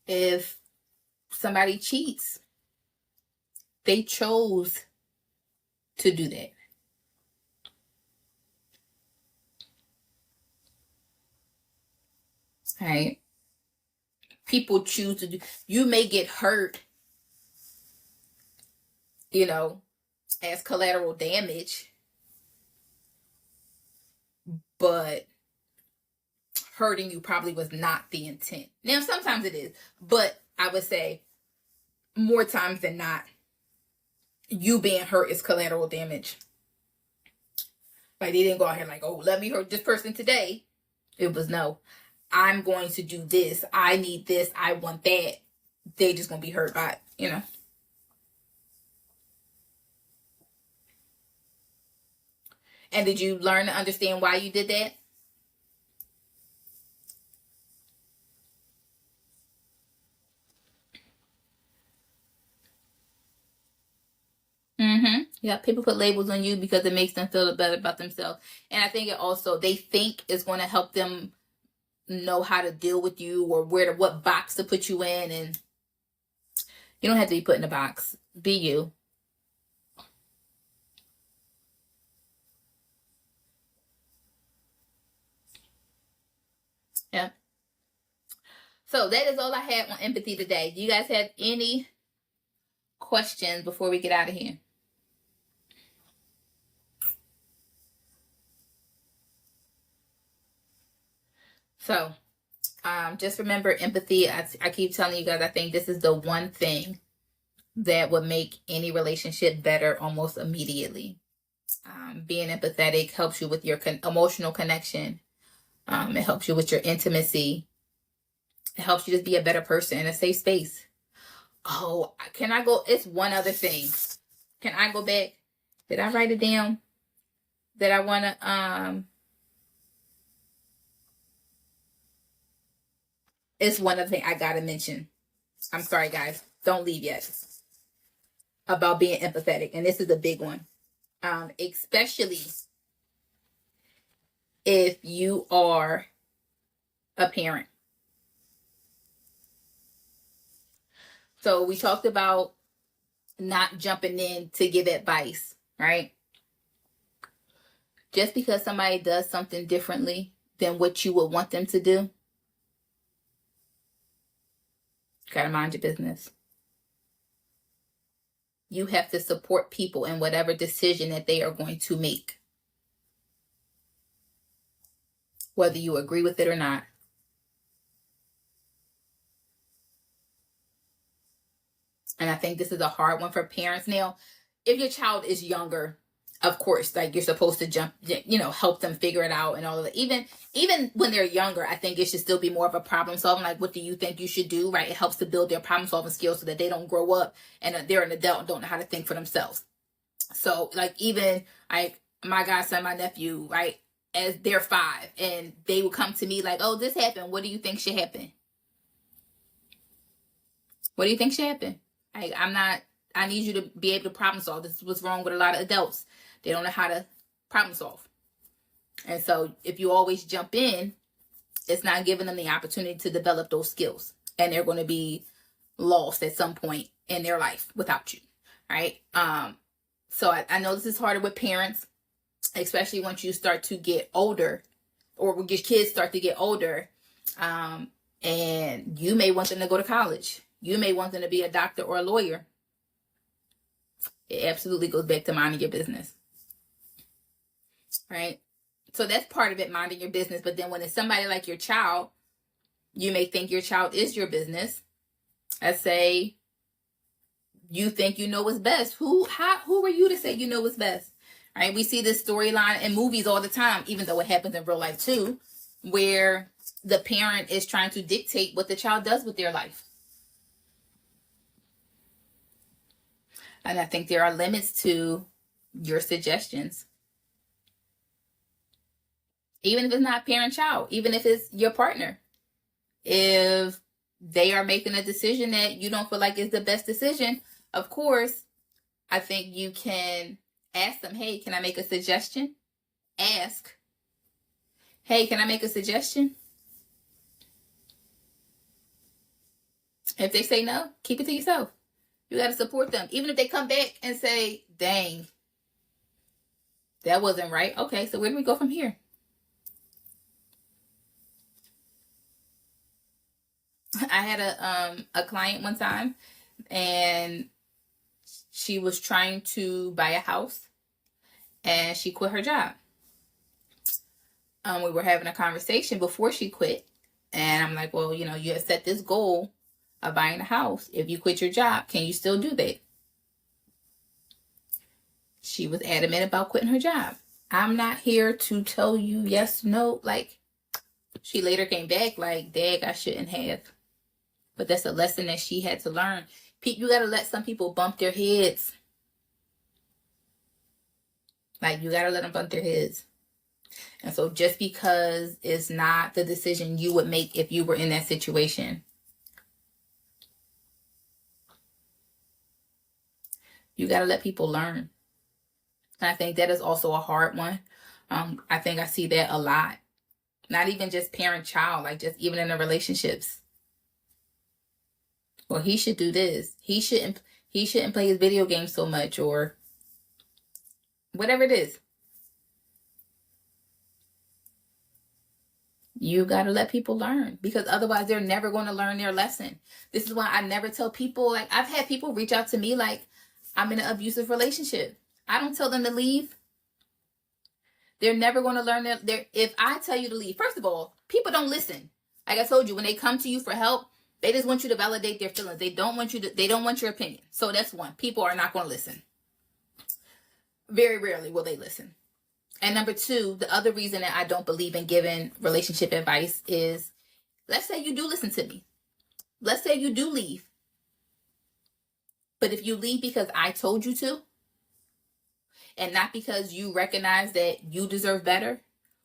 If somebody cheats, they chose to do that. Right? People choose to do. You may get hurt, as collateral damage, but hurting you probably was not the intent. Now, sometimes it is, but I would say more times than not, you being hurt is collateral damage. Like, they didn't go out here like, oh, let me hurt this person today. It was no, I'm going to do this. I need this. I want that. They just going to be hurt by it, And did you learn to understand why you did that? Yeah, people put labels on you because it makes them feel better about themselves. And I think it also, they think it's going to help them know how to deal with you or what box to put you in. And you don't have to be put in a box. Be you. Yeah. So that is all I had on empathy today. Do you guys have any questions before we get out of here? So, just remember empathy. I keep telling you guys, I think this is the one thing that would make any relationship better almost immediately. Being empathetic helps you with your emotional connection. It helps you with your intimacy. It helps you just be a better person in a safe space. Oh, can I go? It's one other thing. Can I go back? Did I write it down? That I want to, it's one other thing I got to mention. I'm sorry, guys. Don't leave yet. About being empathetic. And this is a big one. Especially if you are a parent. So we talked about not jumping in to give advice, right? Just because somebody does something differently than what you would want them to do, you gotta mind your business. You have to support people in whatever decision that they are going to make, whether you agree with it or not. And I think this is a hard one for parents. Now, if your child is younger, of course, like you're supposed to jump, help them figure it out and all of that. Even when they're younger, I think it should still be more of a problem solving. Like, what do you think you should do? Right? It helps to build their problem solving skills so that they don't grow up and they're an adult and don't know how to think for themselves. So, like, even like my godson, my nephew, right? As they're 5, and they would come to me like, "Oh, this happened. What do you think should happen? What do you think should happen?" I need you to be able to problem solve. This is what's wrong with a lot of adults. They don't know how to problem solve. And so if you always jump in, it's not giving them the opportunity to develop those skills. And they're going to be lost at some point in their life without you. Right? So I know this is harder with parents, especially once you start to get older, or when your kids start to get older. And you may want them to go to college. You may want them to be a doctor or a lawyer. It absolutely goes back to minding your business. Right? So that's part of it, minding your business. But then when it's somebody like your child, you may think your child is your business. I say, you think you know what's best. Who are you to say you know what's best? Right? We see this storyline in movies all the time, even though it happens in real life too, where the parent is trying to dictate what the child does with their life. And I think there are limits to your suggestions. Even if it's not parent-child, even if it's your partner. If they are making a decision that you don't feel like is the best decision, of course, I think you can ask them, "Hey, can I make a suggestion?" Ask, "Hey, can I make a suggestion?" If they say no, keep it to yourself. You got to support them. Even if they come back and say, "Dang, that wasn't right." Okay, so where do we go from here? I had a client one time, and she was trying to buy a house, and she quit her job. We were having a conversation before she quit, and I'm like, "Well, you have set this goal of buying a house. If you quit your job, can you still do that?" She was adamant about quitting her job. I'm not here to tell you yes, no. Like, she later came back like, "Dag, I shouldn't have." But that's a lesson that she had to learn. You got to let some people bump their heads. Like, you got to let them bump their heads. And so just because it's not the decision you would make if you were in that situation, you got to let people learn. And I think that is also a hard one. I think I see that a lot. Not even just parent-child, like just even in the relationships. Well, he should do this. He shouldn't play his video games so much, or whatever it is. You got to let people learn, because otherwise they're never going to learn their lesson. This is why I never tell people, like, I've had people reach out to me like, "I'm in an abusive relationship." I don't tell them to leave. They're never going to learn that. If I tell you to leave, first of all, people don't listen. Like I told you, when they come to you for help, they just want you to validate their feelings. They don't want your opinion. So that's one. People are not going to listen. Very rarely will they listen. And number two, the other reason that I don't believe in giving relationship advice is, let's say you do listen to me. Let's say you do leave. But if you leave because I told you to, and not because you recognize that you deserve better,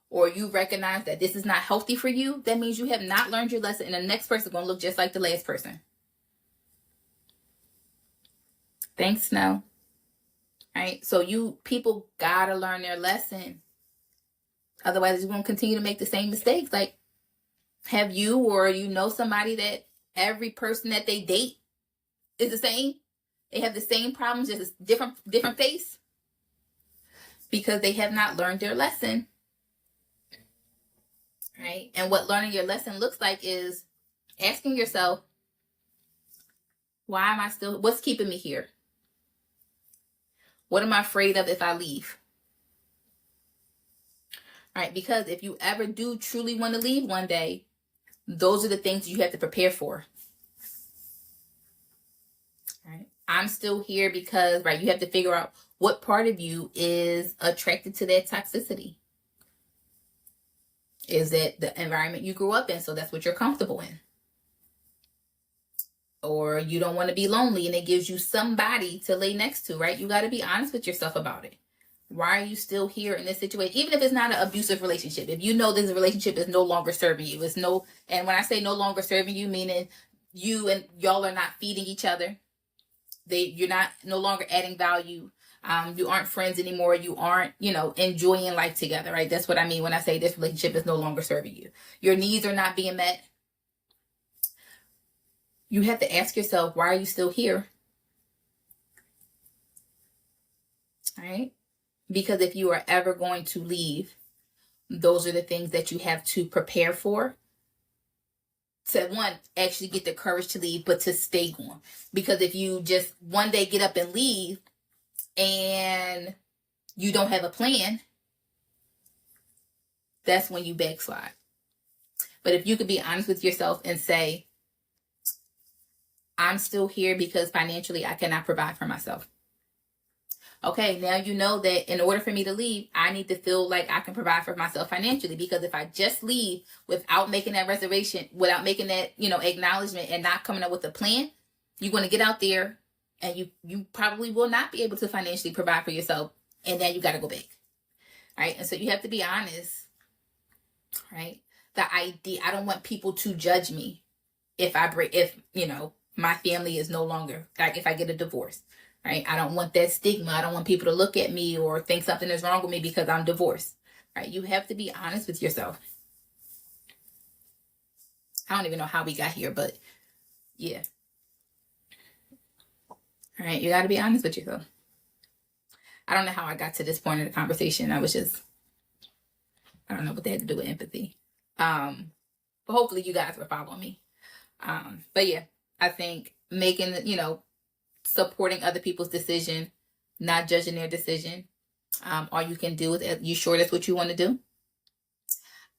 or you recognize that this is not healthy for you, that means you have not learned your lesson, and the next person is going to look just like the last person. Thanks, Snow. Right? So people gotta learn their lesson. Otherwise, you're going to continue to make the same mistakes. Like, have you somebody that every person that they date is the same? They have the same problems, just a different face, because they have not learned their lesson. Right? And what learning your lesson looks like is asking yourself, why am I still, what's keeping me here? What am I afraid of if I leave? Right? Because if you ever do truly want to leave one day, those are the things you have to prepare for. Right? I'm still here because, right, you have to figure out what part of you is attracted to that toxicity. Is it the environment you grew up in, so that's what you're comfortable in? Or you don't want to be lonely and it gives you somebody to lay next to, right? You got to be honest with yourself about it. Why are you still here in this situation? Even if it's not an abusive relationship, if you know this relationship is no longer serving you, and when I say no longer serving you, meaning you and y'all are not feeding each other. You're no longer adding value. You aren't friends anymore. You aren't, enjoying life together, right? That's what I mean when I say this relationship is no longer serving you. Your needs are not being met. You have to ask yourself, why are you still here? All right? Because if you are ever going to leave, those are the things that you have to prepare for. To one, actually get the courage to leave, but to stay gone. Because if you just one day get up and leave and you don't have a plan, that's when you backslide. But if you could be honest with yourself and say, I'm still here because financially I cannot provide for myself. Okay, now you know that in order for me to leave, I need to feel like I can provide for myself financially. Because if I just leave without making that reservation, without making that, acknowledgement and not coming up with a plan, you're going to get out there and you probably will not be able to financially provide for yourself. And then you got to go back. Right? And so you have to be honest. Right? The idea, I don't want people to judge me if my family is no longer, like if I get a divorce. Right? I don't want that stigma. I don't want people to look at me or think something is wrong with me because I'm divorced. Right? You have to be honest with yourself. I don't even know how we got here, but yeah. All right? You got to be honest with yourself. I don't know how I got to this point in the conversation. I don't know what they had to do with empathy. But hopefully you guys were following me. But yeah, I think making, supporting other people's decision, not judging their decision. All you can do is, you sure that's what you want to do?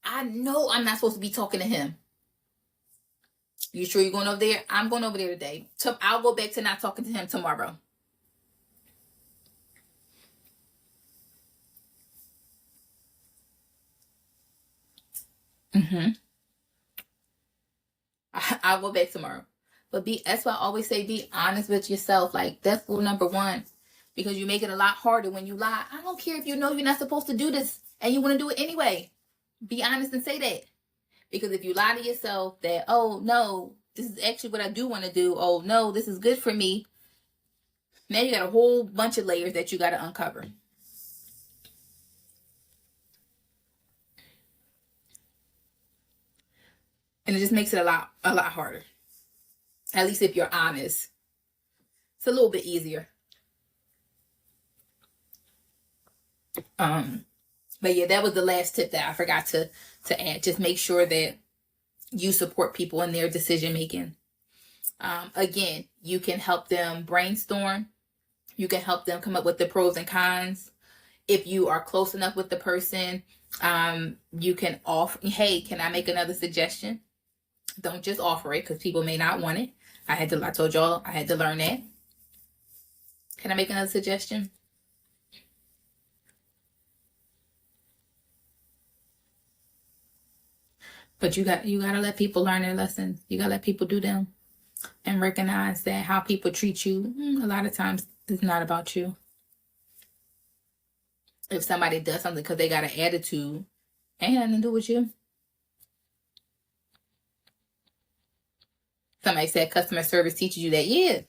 I know I'm not supposed to be talking to him. You sure you're going over there? I'm going over there today. I'll go back to not talking to him tomorrow. I'll go back tomorrow. But that's why I always say, be honest with yourself. Like, that's rule number one. Because you make it a lot harder when you lie. I don't care if you know you're not supposed to do this and you want to do it anyway. Be honest and say that. Because if you lie to yourself that, oh, no, this is actually what I do want to do. Oh, no, this is good for me. Now you got a whole bunch of layers that you got to uncover. And it just makes it a lot harder. At least if you're honest. It's a little bit easier. But yeah, that was the last tip that I forgot to add. Just make sure that you support people in their decision making. Again, you can help them brainstorm. You can help them come up with the pros and cons. If you are close enough with the person, you can offer, hey, can I make another suggestion? Don't just offer it, because people may not want it. I told y'all I had to learn that. Can I make another suggestion? But you got to let people learn their lessons. You got to let people do them and recognize that how people treat you, a lot of times, is not about you. If somebody does something because they got an attitude, ain't nothing to do with you. Somebody said customer service teaches you that. Yeah,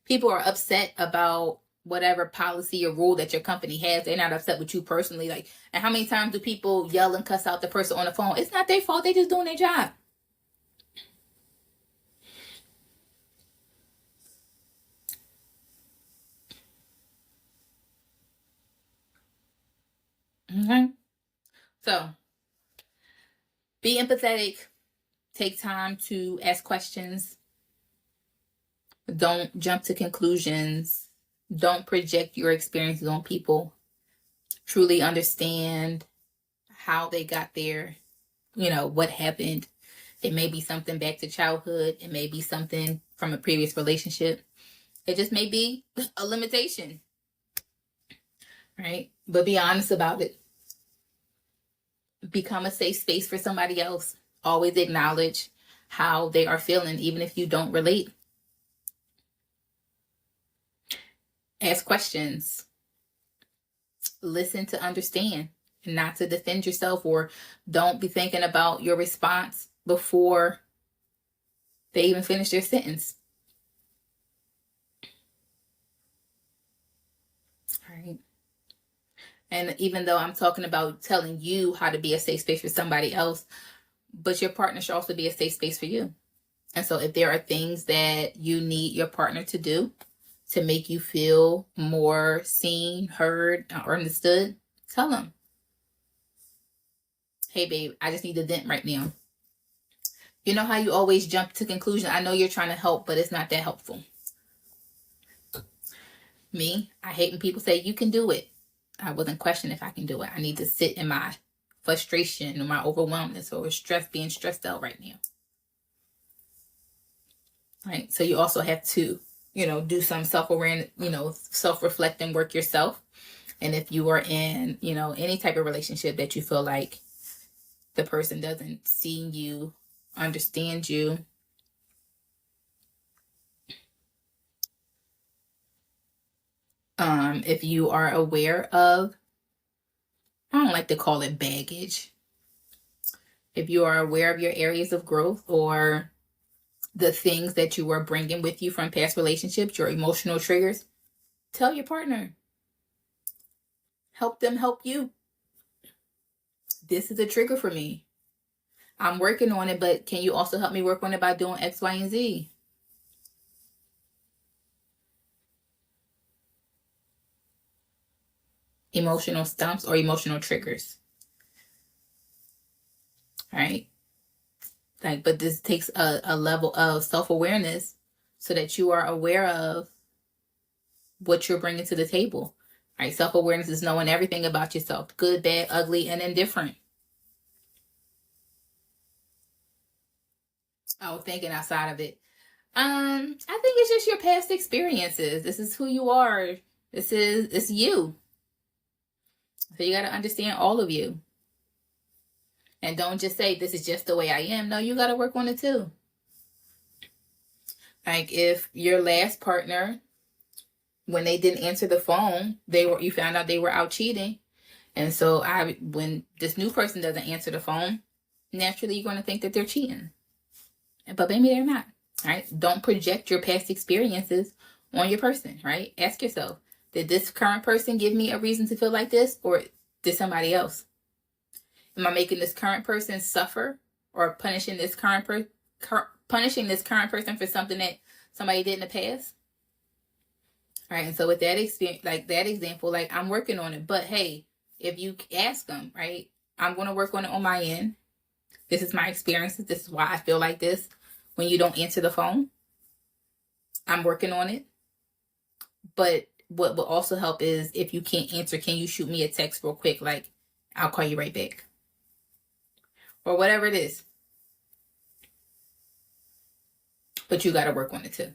people are upset about whatever policy or rule that your company has. They're not upset with you personally. Like, and how many times do people yell and cuss out the person on the phone? It's not their fault. They just doing their job. Okay. So be empathetic. Take time to ask questions. Don't jump to conclusions. Don't project your experiences on people. Truly understand how they got there, what happened. It may be something back to childhood. It may be something from a previous relationship. It just may be a limitation, right? But be honest about it. Become a safe space for somebody else. Always acknowledge how they are feeling, even if you don't relate. Ask questions. Listen to understand, not to defend yourself, or don't be thinking about your response before they even finish their sentence. All right. And even though I'm talking about telling you how to be a safe space for somebody else, but your partner should also be a safe space for you. And so if there are things that you need your partner to do to make you feel more seen, heard, or understood, tell them. Hey, babe, I just need to vent right now. You know how you always jump to conclusion? I know you're trying to help, but it's not that helpful. Me, I hate when people say, you can do it. I wasn't questioning if I can do it. I need to sit in my frustration or my overwhelmness or stress, being stressed out right now. Right? So you also have to, do some self-awareness, self-reflecting work yourself. And if you are in, any type of relationship that you feel like the person doesn't see you, understand you, if you are aware of, I don't like to call it baggage. If you are aware of your areas of growth or the things that you are bringing with you from past relationships, your emotional triggers, tell your partner. Help them help you. This is a trigger for me. I'm working on it, but can you also help me work on it by doing X, Y, and Z? Emotional stumps or emotional triggers. All right. But this takes a level of self-awareness so that you are aware of what you're bringing to the table. All right. Self-awareness is knowing everything about yourself, good, bad, ugly, and indifferent. Oh, thinking outside of it. I think it's just your past experiences. This is who you are. It's you. So you got to understand all of you. And don't just say, this is just the way I am. No, you got to work on it too. Like if your last partner, when they didn't answer the phone, you found out they were out cheating. And so when this new person doesn't answer the phone, naturally you're going to think that they're cheating. But maybe they're not. Right? Don't project your past experiences on your person, right? Ask yourself, did this current person give me a reason to feel like this, or did somebody else? Am I making this current person suffer, or punishing this current person for something that somebody did in the past? All right, and so with that experience, like that example, like I'm working on it. But hey, if you ask them, right, I'm going to work on it on my end. This is my experiences. This is why I feel like this. When you don't answer the phone, I'm working on it. But what will also help is if you can't answer, can you shoot me a text real quick? Like, I'll call you right back. Or whatever it is. But you got to work on it too.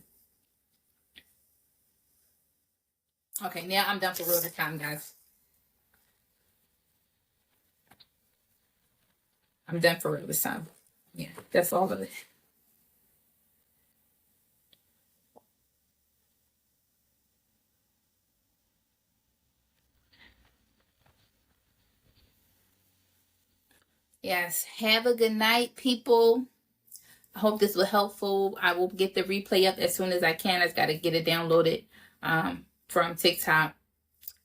Okay, now I'm done for real this time, guys. I'm done for real this time. Yeah, that's all of it. Yes, have a good night, people. I hope this was helpful. I will get the replay up as soon as I can. I just got to get it downloaded from TikTok.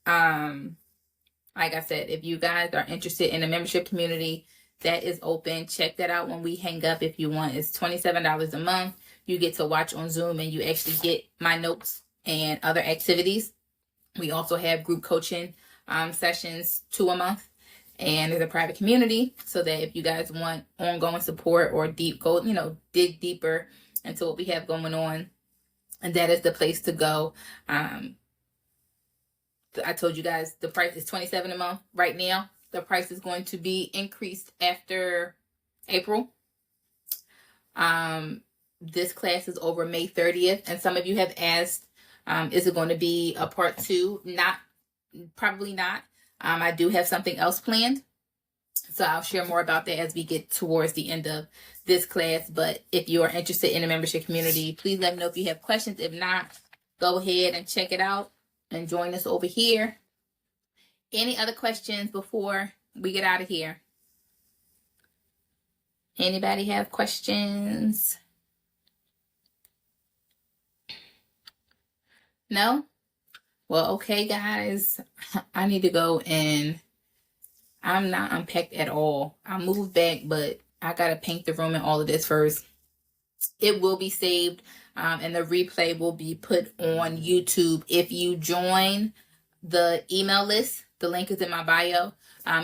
Like I said, if you guys are interested in the membership community, that is open. Check that out when we hang up if you want. It's $27 a month. You get to watch on Zoom and you actually get my notes and other activities. We also have group coaching sessions 2 a month. And there's a private community so that if you guys want ongoing support or dig deeper into what we have going on, and that is the place to go. I told you guys the price is $27 a month right now. The price is going to be increased after April. This class is over May 30th, and some of you have asked, is it going to be a part 2? Probably not. I do have something else planned, so I'll share more about that as we get towards the end of this class. But if you are interested in the membership community, please let me know if you have questions. If not, go ahead and check it out and join us over here. Any other questions before we get out of here? Anybody have questions? No? Well, okay, guys. I need to go, and I'm not unpacked at all. I moved back, but I got to paint the room and all of this first. It will be saved, and the replay will be put on YouTube. If you join the email list, the link is in my bio.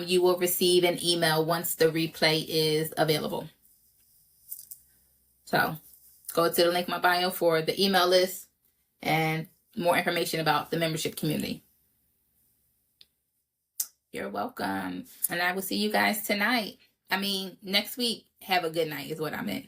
You will receive an email once the replay is available. So go to the link in my bio for the email list and more information about the membership community. You're welcome. And I will see you guys tonight. Next week. Have a good night is what I meant.